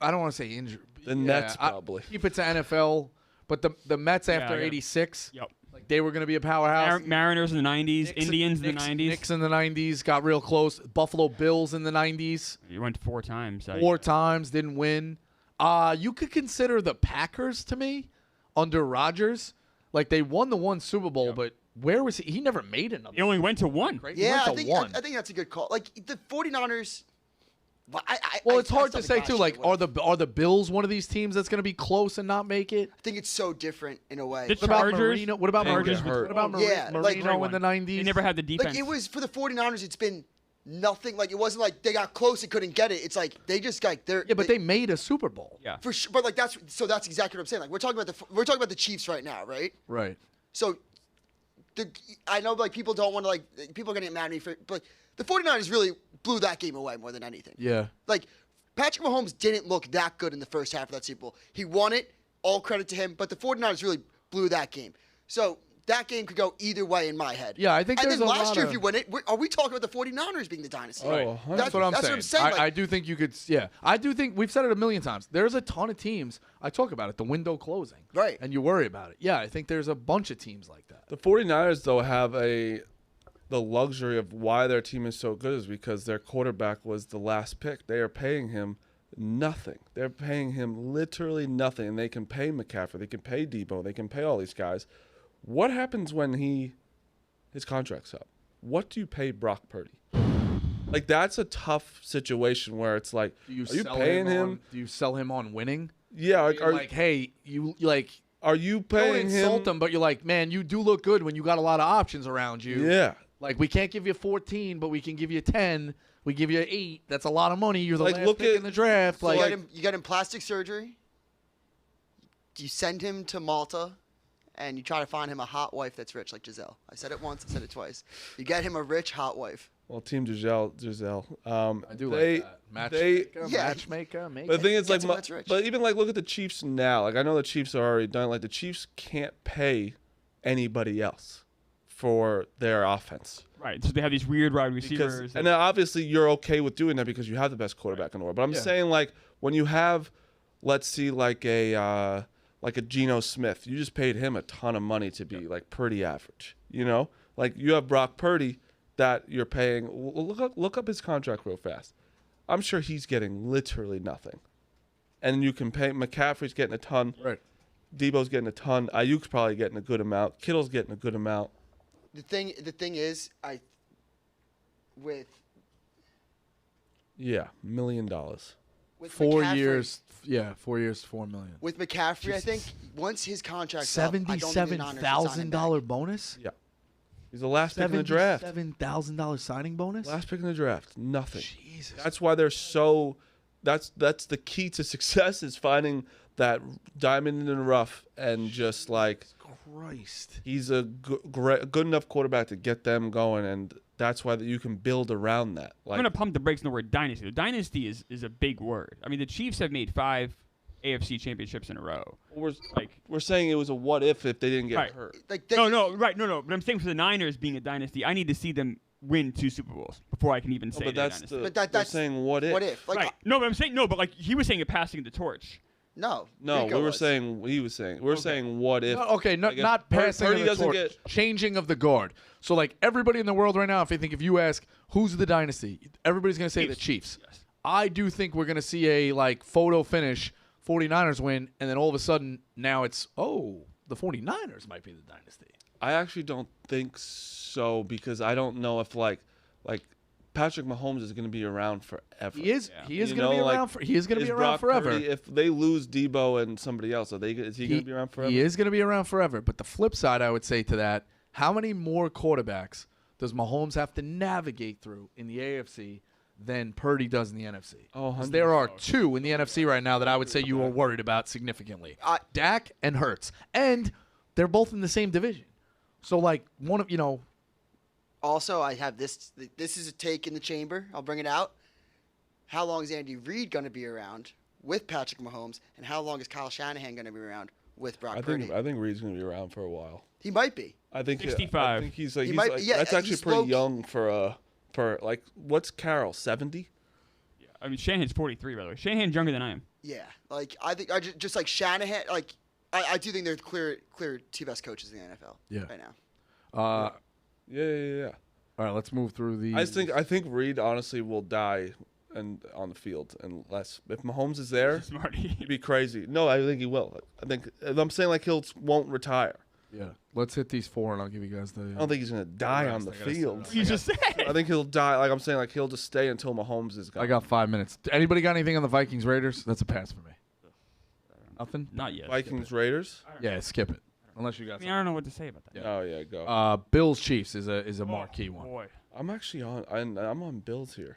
I don't want to say injury. The Nets probably. Keep it to NFL, but the Mets after yeah. '86, Yep. like they were going to be a powerhouse. Mariners in the 90s, Indians in the 90s. Knicks in the '90s got real close. Buffalo Bills in the '90s, You went 4 times. 4 times, didn't win. You could consider the Packers to me under Rodgers. Like they won the one Super Bowl, but where was he? He never made another. He only went to 1. Right? He Yeah, went to one. I think that's a good call. Like the 49ers. It's hard to still say think too. last Like, year are would've- the Bills one of these teams that's going to be close and not make it? I think it's so different in a way. The What about Chargers? Marino? What about Chargers Marino? hurt. What about Yeah, like- Marino in the '90s? They never had the defense. Like it was for the 49ers, it's been nothing. Like it wasn't like they got close and couldn't get it. It's like they just got there. Yeah, but they made a Super Bowl. Yeah. for sure. But like that's exactly what I'm saying. Like we're talking about the Chiefs right now, right? Right. So I know like people don't want to like people are gonna get mad at me for, but the 49ers really blew that game away more than anything. Yeah. Like Patrick Mahomes didn't look that good in the first half of that Super Bowl. He won it, all credit to him, but the 49ers really blew that game. So that game could go either way in my head. Yeah, I think and there's then a last lot year, of- if you win it, are we talking about the 49ers being the dynasty? Oh, That's what I'm saying. Like, I do think you could. Yeah, I do think we've said it a million times. There's a ton of teams. I talk about it. The window closing. Right. And you worry about it. Yeah, I think there's a bunch of teams like that. The 49ers, though, have the luxury of why their team is so good is because their quarterback was the last pick. They are paying him nothing. They're paying him literally nothing. And they can pay McCaffrey. They can pay Debo. They can pay all these guys. What happens when his contract's up? What do you pay Brock Purdy? Like, that's a tough situation where it's like, are you paying him? Do you sell him on winning? Yeah. Like, You're like, hey, you like. are you Don't paying insult him? him, but you're like, man, you do look good when you got a lot of options around you. Yeah. Like, we can't give you 14, but we can give you 10. We give you 8. That's a lot of money. You're the Like, last look pick at- in the draft. So Like, you get him plastic surgery. You send him to Malta, and you try to find him a hot wife that's rich, like Giselle. I said it once. I said it twice. You get him a rich hot wife. Well, Team Giselle. I do they, like that. they- Matchmaker. But the thing is, Get like, someone that's rich. but even like, look at the Chiefs now. Like, I know the Chiefs are already done. Like, the Chiefs can't pay anybody else for their offense. Right. So they have these weird wide Because, receivers. and then obviously you're okay with doing that because you have the best quarterback in the world. But I'm saying, like, when you have, let's see, like a Geno Smith, you just paid him a ton of money to be like pretty average. You know, like you have Brock Purdy that you're paying. Look up his contract real fast. I'm sure he's getting literally nothing, and you can pay McCaffrey's getting a ton. Right. Debo's getting a ton. Ayuk's probably getting a good amount. Kittle's getting a good amount. The thing is, with Yeah, $1 million. with 4 McCaffrey- years. Yeah, 4 years, $4 million. With McCaffrey, I think once his contract's up, I don't think the Niners should sign him $77,000 back. bonus. Yeah, he's the last pick in the draft. $77,000 signing bonus. Last pick in the draft. Nothing. Jesus. That's why they're so. That's the key to success is finding that diamond in the rough and just like Christ. he's a good enough quarterback to get them going, and that's why that you can build around that. I'm Like, going to pump the brakes on the word dynasty. The dynasty is a big word. I mean, the Chiefs have made 5 AFC championships in a row. we're saying it was a what if they didn't get Right. hurt. Like No. But I'm saying for the Niners being a dynasty, I need to see them win 2 Super Bowls before I can even say But they're a that's dynasty. the. But We're that's saying what if. What if? Like, Right. No, but I'm saying but like he was saying it passing the torch. No. No, Rico we were was. saying he was saying. We're saying what if. No, okay, Like, if not passing Purdy of the doesn't torch, get. changing of the guard. So, like, everybody in the world right now, if you ask who's the dynasty, everybody's going to say the Chiefs. Yes. I do think we're going to see a, like, photo finish, 49ers win, and then all of a sudden now it's, the 49ers might be the dynasty. I actually don't think so because I don't know if like Patrick Mahomes is going to be around forever. He is. Yeah. He is You going to know, be like, around. He is going to Is be around Brock forever. Purdy, if they lose Debo and somebody else, is he going to be around forever? He is going to be around forever. But the flip side, I would say to that, how many more quarterbacks does Mahomes have to navigate through in the AFC than Purdy does in the NFC? Oh, 'Cause there are 2 in the NFC right now that I would say you are worried about significantly. Dak and Hurts. And they're both in the same division. So, like, one of, Also, I have this. This is a take in the chamber. I'll bring it out. How long is Andy Reid going to be around with Patrick Mahomes, and how long is Kyle Shanahan going to be around with Brock Purdy? I think Reed's going to be around for a while. He might be. I think 65. I think he's like He he's might- like yeah, that's actually he's pretty low- young for like what's Carroll 70? Yeah. I mean, Shanahan's 43, by the way. Shanahan's younger than I am. Yeah, like I think just like Shanahan. Like I do think they're clear 2 best coaches in the NFL. Yeah. Right now. Yeah. all right, let's move through the. I think Reed honestly will die and on the field unless if Mahomes is there, Smarty. he'd be crazy. No, I think he will. I think I'm saying like won't retire. Yeah. Let's hit these 4, and I'll give you guys the. I don't think he's going to die on the field. You just said. I think he'll die. Like I'm saying, like he'll just stay until Mahomes is gone. I got 5 minutes. Anybody got anything on the Vikings Raiders? That's a pass for me. Nothing? Not yet. Vikings Raiders. Yeah, skip it. Unless you got I mean, I don't know what to say about that. Oh yeah, go. Bills Chiefs is a marquee one. Boy. I'm actually on. I'm on Bills here.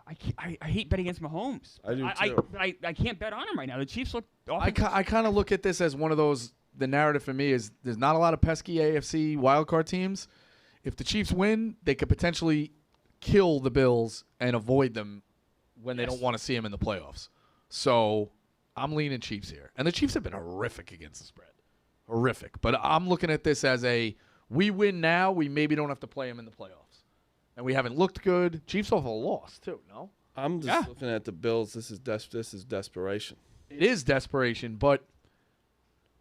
I hate betting against Mahomes. I do too. I can't bet on him right now. The Chiefs look awful. I kind of look at this as one of those. The narrative for me is there's not a lot of pesky AFC wildcard teams. If the Chiefs win, they could potentially kill the Bills and avoid them when they don't want to see them in the playoffs. So I'm leaning Chiefs here. And the Chiefs have been horrific against the spread. Horrific. But I'm looking at this as we win now, we maybe don't have to play them in the playoffs. And we haven't looked good. Chiefs off a loss, too, no? I'm just looking at the Bills. This is desperation. It is desperation, but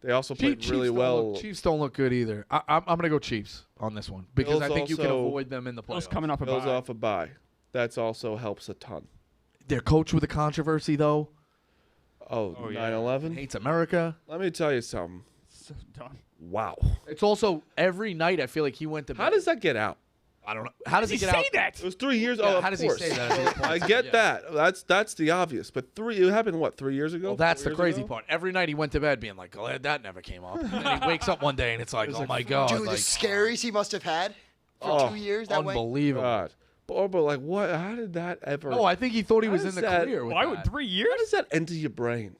They also played Chiefs really don't well. look- Chiefs don't look good either. I'm going to go Chiefs on this one because Bills I think you can also- avoid them in the Bills playoffs. coming off a Bills bye. off a bye. That's also helps a ton. Their coach with a controversy, though, Oh, Oh, yeah. 9/11. hates America. Let me tell you something. So dumb. Wow. It's also every night I feel like he went to bed. How does that get out? I don't know. How does He he get say out? that? It was 3 years. Yeah, oh, how of does he course. say that? At this I point? get Yeah. that. That's the obvious. But it happened what 3 years ago? Well, that's 4 the years crazy ago? part. Every night he went to bed being like, glad that never came up. And then he wakes up one day and it's like, oh my God. Dude, the like, scaries he must have had. for 2 years that way? Unbelievable. God. But like, what? How did that ever? No, I think he thought he How was does in the that- clear with Why that. would 3 years? How does that enter your brain?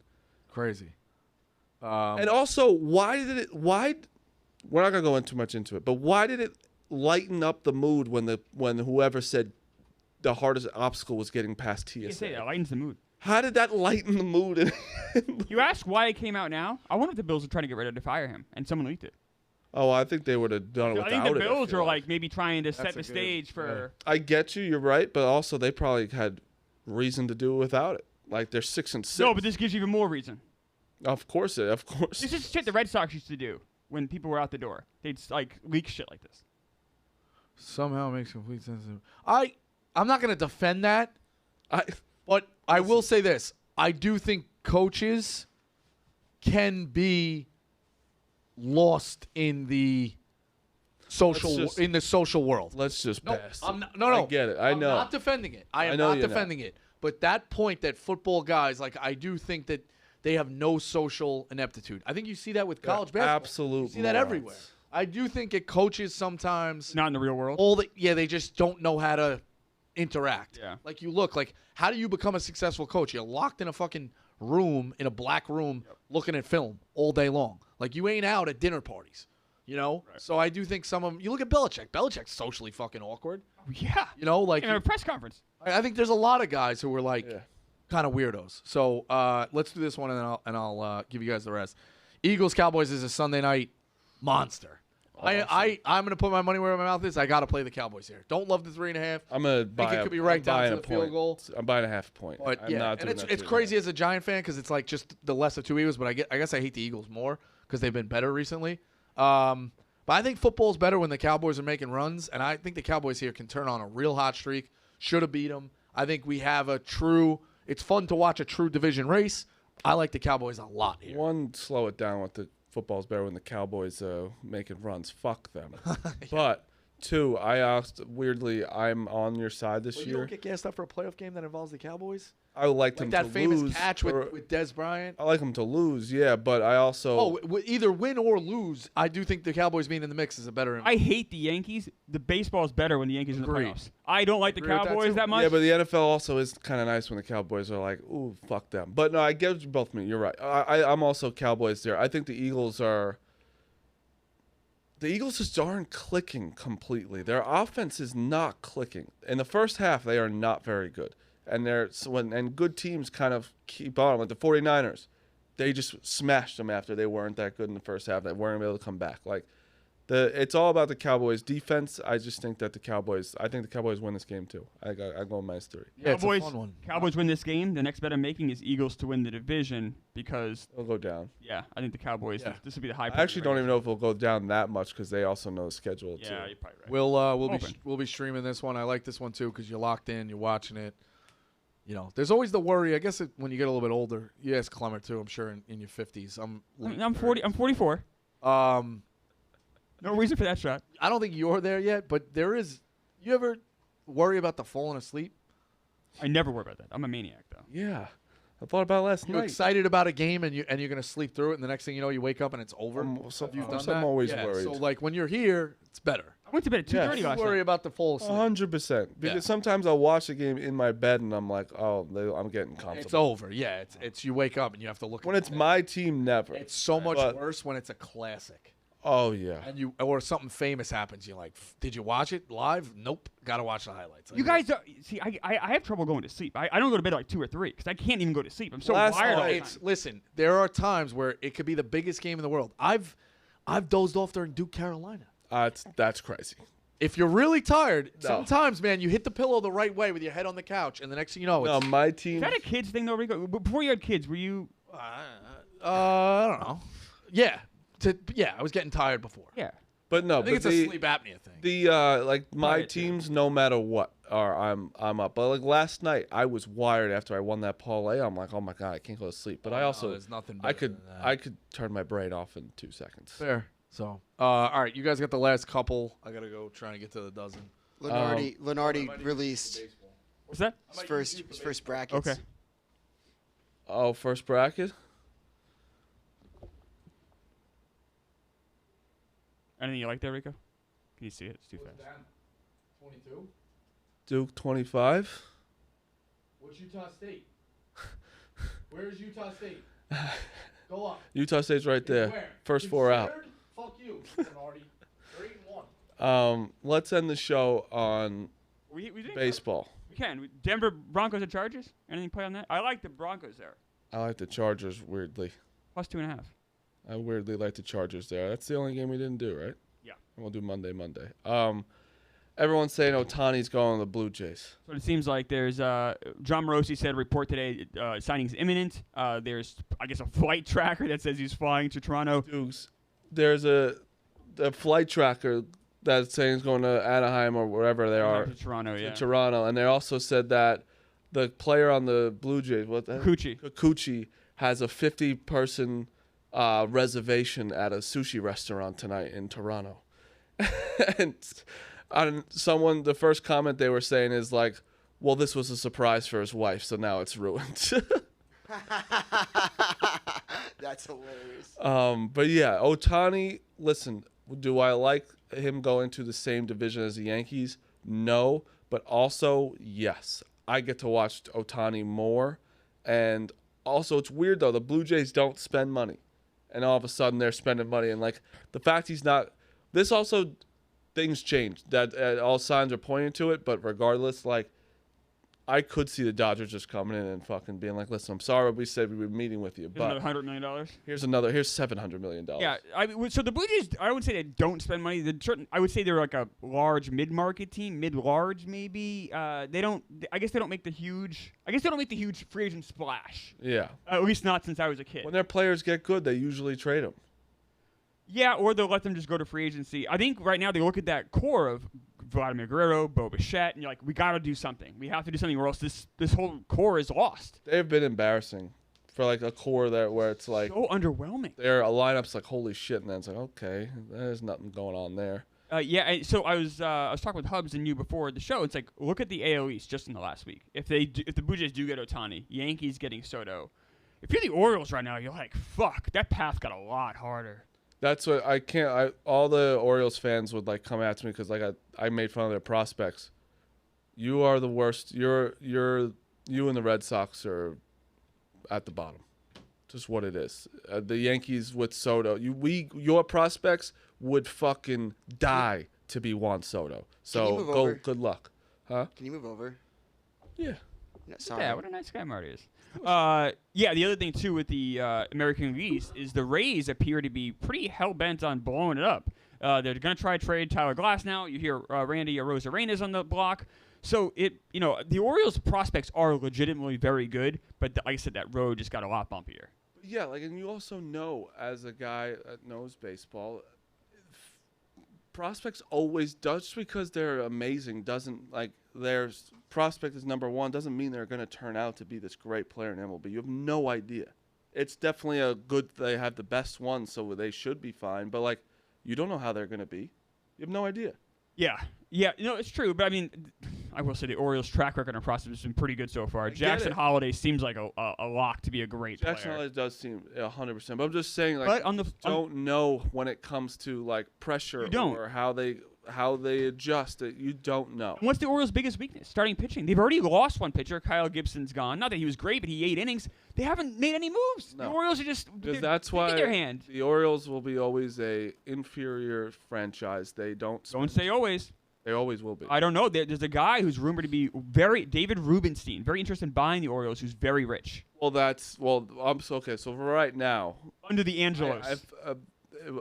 Crazy. And also, why did it? Why? We're not gonna go too much into it, but why did it lighten up the mood when whoever said the hardest obstacle was getting past TSA? You say that lightens the mood. How did that lighten the mood? You ask why it came out now. I wonder if the Bills are trying to get ready to fire him, and someone leaked it. Oh, I think they would have done it I without think the it. Bills feel are like maybe trying to set That's the a good- stage for. I get you. You're right, but also they probably had reason to do it without it. Like they're 6-6. No, but this gives you even more reason. Of course. This is shit the Red Sox used to do when people were out the door. They'd like leak shit like this. Somehow it makes complete sense. I'm not going to defend that, I but I will say this. I do think coaches can be lost in the social world. let's just No, pass. I'm it. not, no. I get it. I know. I'm not defending it. I am know not you're defending it. But that point that football guys, like, I do think that they have no social ineptitude. I think you see that with college basketball. absolute You see that morons. everywhere. I do think it coaches sometimes. Not in the real world. They just don't know how to interact. Yeah. Like, you look like, how do you become a successful coach? You're locked in a fucking room, in a black room, looking at film all day long. Like, you ain't out at dinner parties, you know? Right. So I do think some of them, you look at Belichick. Belichick's socially fucking awkward. Yeah. You know, like, In a press conference. I think there's a lot of guys who were like Yeah. kind of weirdos. So let's do this one, and I'll give you guys the rest. Eagles Cowboys is a Sunday night monster. I'm gonna put my money where my mouth is. I gotta play the Cowboys here. Don't love the 3.5. I'm gonna buy. it could be right down to the field goal. I'm buying a half point. But I'm yeah, not and doing it's that it's 3.5. crazy as a Giant fan because it's like just the lesser two Eagles. But I guess I hate the Eagles more because they've been better recently. But I think football's better when the Cowboys are making runs, and I think the Cowboys here can turn on a real hot streak. Should have beat them. I think we have a true. It's fun to watch a true division race. I like the Cowboys a lot here. One, slow it down with the football's better when the Cowboys making runs. Fuck them. But two, I asked weirdly. I'm on your side this Well, you year. don't get gassed up for a playoff game that involves the Cowboys. I would like Like them that to famous lose. catch with Dez Bryant. I like them to lose, yeah, but I also Either win or lose. I do think the Cowboys being in the mix is a better. I hate the Yankees. The baseball is better when the Yankees are in the Agreed. playoffs. I don't like the Agree with that Cowboys too. that much. yeah, but the NFL also is kind of nice when the Cowboys are like, ooh, fuck them. But no, I get what you both mean. You're right. I'm also Cowboys there. I think the Eagles just aren't clicking completely. Their offense is not clicking. In the first half, they are not very good. And good teams kind of keep on. Like the 49ers, they just smashed them after they weren't that good in the first half. They weren't able to come back. Like it's all about the Cowboys defense. I just think that the Cowboys win this game too. I go -3. Yeah, it's a Cowboys, fun one. Cowboys win this game. The next bet I'm making is Eagles to win the division because, It'll go down. yeah, I think the Cowboys. Yeah. This will be the high. I actually don't even know if it'll go down that much because they also know the schedule too. Yeah, you're probably right. We'll be streaming this one. I like this one too because you're locked in. You're watching it. You know, there's always the worry. I guess when you get a little bit older, you ask Clemmer too. I'm sure in your 50s. I'm 40. I'm 44. No reason for that shot. I don't think you're there yet, but there is. You ever worry about the falling asleep? I never worry about that. I'm a maniac though. Yeah. I thought about it last You're night. excited about a game and you're gonna sleep through it, and the next thing you know, you wake up and it's over. I'm You've done always that? worried. So like when you're here, it's better. I went to bed at 2:30 You last worry night. about the fall asleep. 100%. Because Yeah. sometimes I'll watch the game in my bed and I'm like, oh, I'm getting comfortable. It's over. Yeah, it's you wake up and you have to look. When at it's the my team, never. It's so much But- worse when it's a classic. Oh yeah. And or something famous happens. You're like, did you watch it live? Nope. Got to watch the highlights. You guys see, I have trouble going to sleep. I don't go to bed at like 2 or 3 because I can't even go to sleep. I'm so Last wired all the night- time. Listen, there are times where it could be the biggest game in the world. I've dozed off during Duke, Carolina. That's crazy. If you're really tired, No. sometimes, man, you hit the pillow the right way with your head on the couch, and the next thing you know, No, it's my Is team. that a kid's thing though, Rico? Before you had kids, were you? I don't know. Yeah, I was getting tired before. Yeah. But no, I think but it's a sleep apnea thing. the like my Quiet too. teams, no matter what, I'm up. But like last night, I was wired after I won that parlay. I'm like, oh my god, I can't go to sleep. But I no, also, there's nothing I better could than that. I could turn my brain off in 2 seconds. Fair. So, all right, you guys got the last couple. I gotta go trying to get to the dozen. Lenardi released What's that? his first brackets. Okay. Oh, first bracket. Anything you like there, Rico? Can you see it? It's too fast. 22. Duke 25. What's Utah State? Where's Utah State? Go up. Utah State's right there. Where? First four out. Considered? Fuck you, Bernardi. 3-1. Let's end the show on We didn't baseball. We can. Denver Broncos and Chargers. Anything play on that? I like the Broncos there. I like the Chargers weirdly. Plus 2.5. I weirdly like the Chargers there. That's the only game we didn't do, right? Yeah. And we'll do Monday. Everyone's saying Ohtani's going to the Blue Jays. So it seems like there's John Morosi said report today signing's imminent. There's I guess a flight tracker that says he's flying to Toronto. Dukes, there's a flight tracker that's saying he's going to Anaheim or wherever they are. To Toronto, yeah. To Toronto, and they also said that the player on the Blue Jays, Kikuchi, has a 50-person reservation at a sushi restaurant tonight in Toronto. And the first comment they were saying is like, well, this was a surprise for his wife, so now it's ruined. That's hilarious. But yeah, Ohtani, listen, do I like him going to the same division as the Yankees? No, but also, yes. I get to watch Ohtani more. And also, it's weird, though. The Blue Jays don't spend money. And all of a sudden, they're spending money. And, like, the fact he's not – this also – things change. That all signs are pointing to it. But regardless, like, I could see the Dodgers just coming in and fucking being like, listen, I'm sorry we said we were meeting with you. Here's But another $100 million. here's $700 million. Yeah, so the Blue Jays, I would say they don't spend money. I would say they're like a large mid-market team, mid-large maybe. They don't. I guess they don't make the huge. I guess they don't make the huge free agent splash. Yeah. At least not since I was a kid. When their players get good, they usually trade them. Yeah, or they'll let them just go to free agency. I think right now they look at that core of Vladimir Guerrero, Bo Bichette, and you're like, we got to do something. We have to do something, or else this whole core is lost. They've been embarrassing for like a core there where it's like So underwhelming. their lineups like holy shit, and then it's like okay, there's nothing going on there. So I was talking with Hubs and you before the show. It's like look at the AL East just in the last week. If the Blue Jays do get Ohtani, Yankees getting Soto. If you're the Orioles right now, you're like, fuck, that path got a lot harder. That's what I can't. All the Orioles fans would like come at me because like I made fun of their prospects. You are the worst. You and the Red Sox are at the bottom. Just what it is. The Yankees with Soto. Your prospects would fucking die to be Juan Soto. So go. over? Good luck, huh? Can you move over? Yeah. No, sorry. Yeah, what a nice guy Marty is. The other thing, too, with the American League East is the Rays appear to be pretty hell-bent on blowing it up. They're going to try to trade Tyler Glass now. You hear Randy Arozarena's on the block. So, the Orioles' prospects are legitimately very good, but like I said, that road just got a lot bumpier. Yeah, and you also know, as a guy that knows baseball, prospects always, just because they're amazing doesn't, like, their prospect is number one doesn't mean they're going to turn out to be this great player in MLB. You have no idea. It's definitely a good, they have the best one, so they should be fine. But, like, you don't know how they're going to be. You have no idea. Yeah, it's true. But, I mean, I will say the Orioles' track record on prospects has been pretty good so far. Jackson Holiday seems like a lock to be a great player. Jackson Holiday does seem 100%. But I'm just saying, like, don't know when it comes to, like, pressure or how they adjust it. You don't know. What's the Orioles' biggest weakness? Starting pitching. They've already lost one pitcher. Kyle Gibson's gone. Not that he was great, but he 8 innings. They haven't made any moves. No. The Orioles are just that's why their hand. The Orioles will be always a inferior franchise. They don't say always. They always will be. I don't know. There's a guy who's rumored to be David Rubenstein, very interested in buying the Orioles, who's very rich. Okay. So for right now, under the Angelos.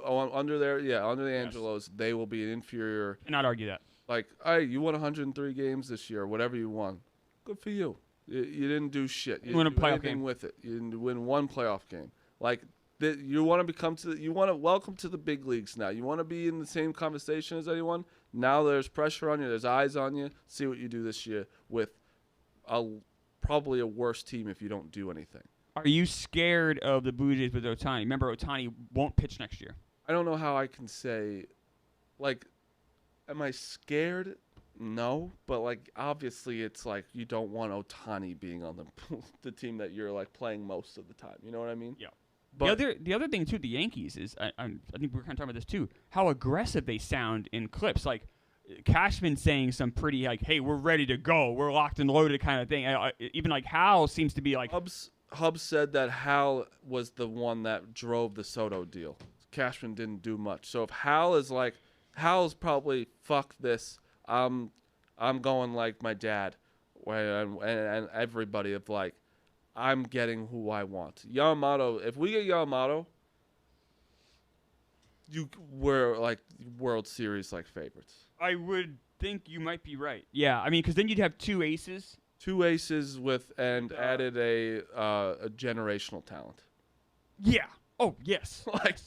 Under the Angelos, they will be an inferior. Cannot argue that. Like, hey, you won 103 games this year, whatever you won. Good for you. You didn't do shit. You win a didn't do playoff anything game with it. You didn't win one playoff game. Like, you want to welcome to the big leagues now. You want to be in the same conversation as anyone. Now there's pressure on you. There's eyes on you. See what you do this year with probably a worse team if you don't do anything. Are you scared of the Blue Jays with Ohtani? Remember, Ohtani won't pitch next year. I don't know how I can say, like, am I scared? No, but like obviously it's like you don't want Ohtani being on the team that you're like playing most of the time. You know what I mean? Yeah. But the other thing too, the Yankees is I think we're kind of talking about this too. How aggressive they sound in clips, like Cashman saying some pretty like, "Hey, we're ready to go, we're locked and loaded" kind of thing. Even like Hal seems to be like. Hubs said that Hal was the one that drove the Soto deal. Cashman didn't do much. So if Hal's probably fuck this. I'm going like my dad, and everybody of like, I'm getting who I want. Yamamoto. If we get Yamamoto, we're like World Series like favorites. I would think you might be right. Yeah, I mean, because then you'd have two aces. Two aces added a generational talent. Yeah. Oh yes. Like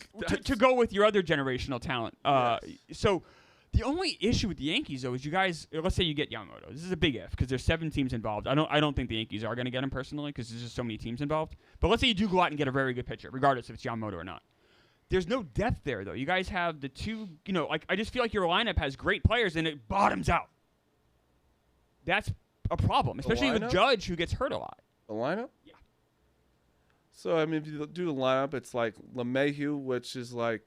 to go with your other generational talent. Yes. So the only issue with the Yankees though is you guys. Let's say you get Yamamoto. This is a big if because there's 7 teams involved. I don't think the Yankees are going to get him personally because there's just so many teams involved. But let's say you do go out and get a very good pitcher, regardless if it's Yamamoto or not. There's no depth there though. You guys have the two. Like I just feel like your lineup has great players and it bottoms out. That's a problem, especially with Judge, who gets hurt a lot. The lineup? Yeah. So, I mean, if you do the lineup, it's like LeMahieu, which is like...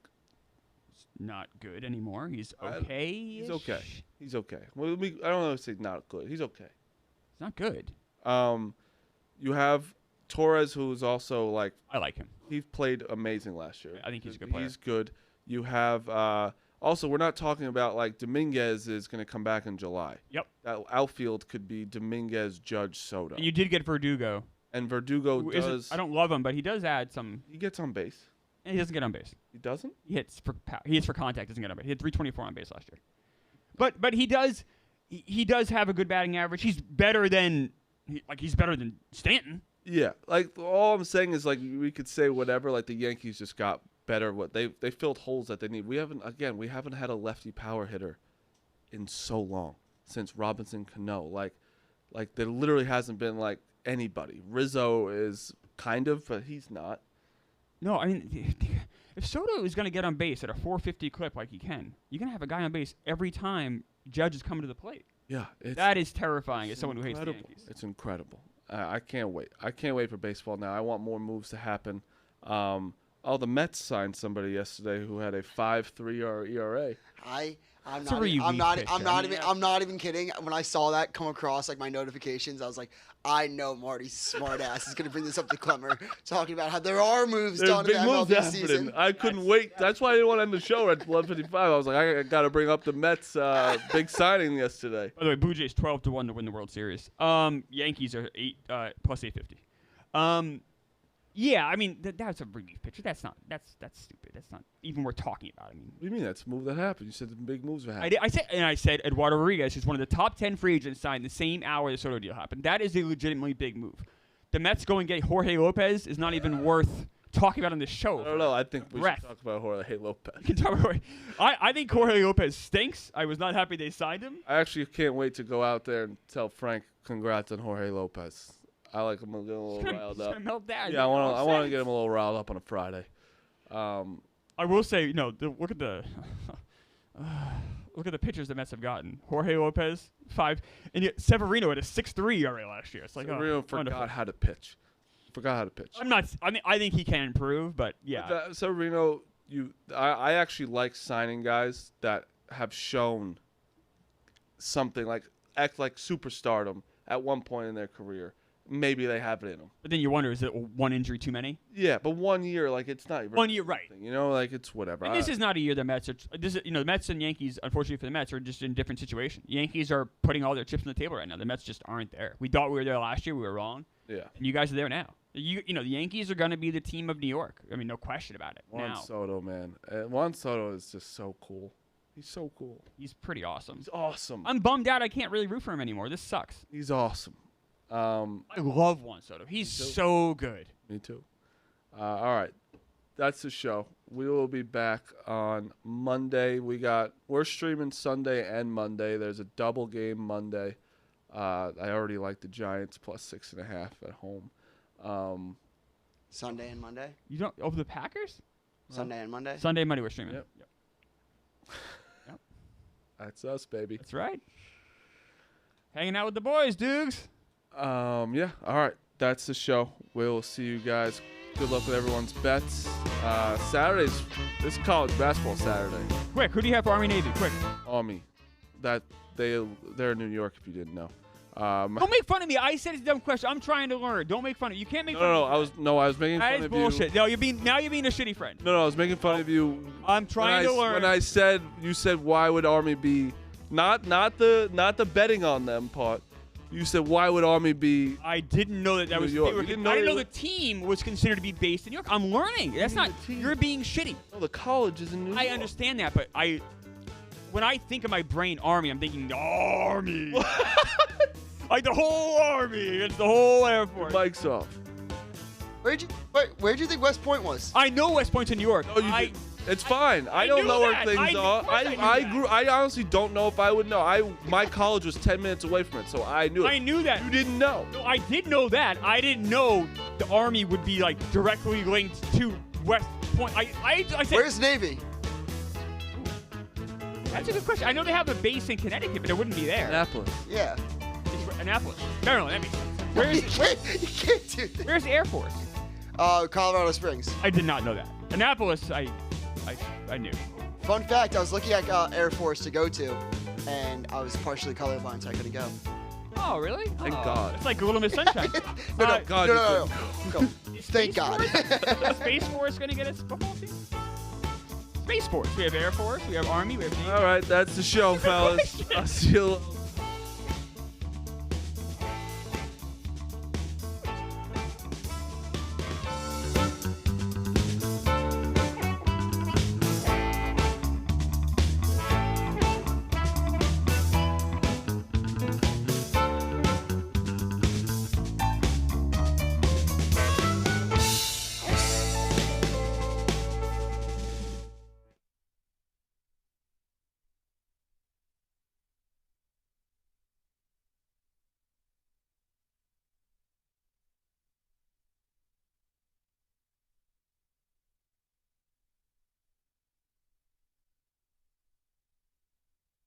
Not good anymore. He's okay. He's okay. He's okay. Well, I don't know if say not good. He's okay. He's not good. You have Torres, who's also like... I like him. He played amazing last year. I think he's a good player. He's good. You have... Also, we're not talking about like Dominguez is going to come back in July. Yep. That outfield could be Dominguez, Judge, Soto. And you did get Verdugo. And Verdugo does... I don't love him, but he does add some... He gets on base. And he doesn't get on base. He doesn't? He hits for contact, doesn't get on base. He had 324 on base last year. But he does have a good batting average. He's better than Stanton. Yeah. Like, all I'm saying is, like, we could say whatever. Like, the Yankees just got better. They filled holes that they need. We haven't had a lefty power hitter in so long since Robinson Cano. Like there literally hasn't been like anybody. Rizzo is kind of, but he's not. No, I mean, if Soto is going to get on base at a 450 clip like he can, you're going to have a guy on base every time Judge is coming to the plate. Yeah, that is terrifying as someone who hates the Yankees. It's incredible. I can't wait. I can't wait for baseball now. I want more moves to happen. The Mets signed somebody yesterday who had a 5.3 ERA. I'm not even kidding. When I saw that come across like my notifications, I was like, I know Marty's smart ass is going to bring this up to Clemmer, talking about how there are moves done in the MLB season. I couldn't wait. That's why I didn't want to end the show at 11:55. I was like, I got to bring up the Mets big signing yesterday. By the way, Blue Jays 12-1 to win the World Series. Yankees are plus 850. Yeah, I mean that's a relief pitcher. That's stupid. That's not even worth talking about. I mean, what do you mean that's a move that happened? You said the big moves were happening. I said Eduardo Rodriguez, who's one of the top 10 free agents, signed the same hour the Soto deal happened. That is a legitimately big move. The Mets go and get Jorge Lopez is not even worth talking about on this show. I don't know. I think we should talk about Jorge Lopez. You can talk about I think Jorge Lopez stinks. I was not happy they signed him. I actually can't wait to go out there and tell Frank congrats on Jorge Lopez. I like him a little riled up. Yeah, I want to get him a little riled up on a Friday. I will say, look at the pitchers the Mets have gotten. Jorge Lopez 5, and yet Severino had a 6.3 ERA last year. It's like Severino forgot how to pitch. I think he can improve, but yeah. Severino, I actually like signing guys that have shown something act like superstardom at one point in their career. Maybe they have it in them. But then you wonder, is it one injury too many? Yeah, but 1 year, it's not. 1 year, right? It's whatever. And this is not a year the Mets are. The Mets and Yankees, unfortunately for the Mets, are just in different situations. Yankees are putting all their chips on the table right now. The Mets just aren't there. We thought we were there last year. We were wrong. Yeah. And you guys are there now. The Yankees are going to be the team of New York. I mean, no question about it. Juan Soto, man. Juan Soto is just so cool. He's so cool. He's pretty awesome. He's awesome. I'm bummed out I can't really root for him anymore. This sucks. He's awesome. I love Juan Soto. He's so good. Me too. All right. That's the show. We will be back on Monday. We're streaming Sunday and Monday. There's a double game Monday. I already like the Giants plus 6.5 at home. Sunday and Monday? You don't over the Packers? Sunday and Monday? Sunday and Monday we're streaming. Yep. Yep. That's us, baby. That's right. Hanging out with the boys, Dukes. Yeah. All right. That's the show. We'll see you guys Good luck with everyone's bets. Saturday's this college basketball Saturday. Quick, who do you have for Army Navy? Quick. Army. They're in New York if you didn't know. Don't make fun of me. I said it's a dumb question. I'm trying to learn. Don't make fun of me. You can't make fun of me. I was making That fun is of bullshit. you. No, you're being a shitty friend. No, I was making fun of you. I'm trying to learn. When I said you said why would Army be not the betting on them part. You said why would Army be? I didn't know that was. New York. I You didn't didn't know know the team was considered to be based in New York. I'm learning. That's not. You're being shitty. No, the college is in New York. I understand that, but when I think of my brain Army, I'm thinking Army. Like the whole Army. It's the whole Air Force. Mike's off. Where'd you think West Point was? I know West Point's in New York. No, it's fine. I don't knew know where that. things are. I honestly don't know if I would know. My college was 10 minutes away from it, so I knew it. I knew that. You didn't know. No, I did know that. I didn't know the Army would be like directly linked to West Point. I said. Where's Navy? That's a good question. I know they have a base in Connecticut, but it wouldn't be there. Annapolis. Yeah. It's Annapolis. No, that makes sense. You can't do that. Where's Air Force? Colorado Springs. I did not know that. Annapolis, I knew. Fun fact, I was looking at Air Force to go to, and I was partially colorblind, so I couldn't go. Oh, really? Thank God. It's like Little Miss Sunshine. No. God, Go. Thank God. Is Space Force going to get its football team? Space Force. We have Air Force. We have Army. We have Navy. All right, that's the show, fellas. I'll see you.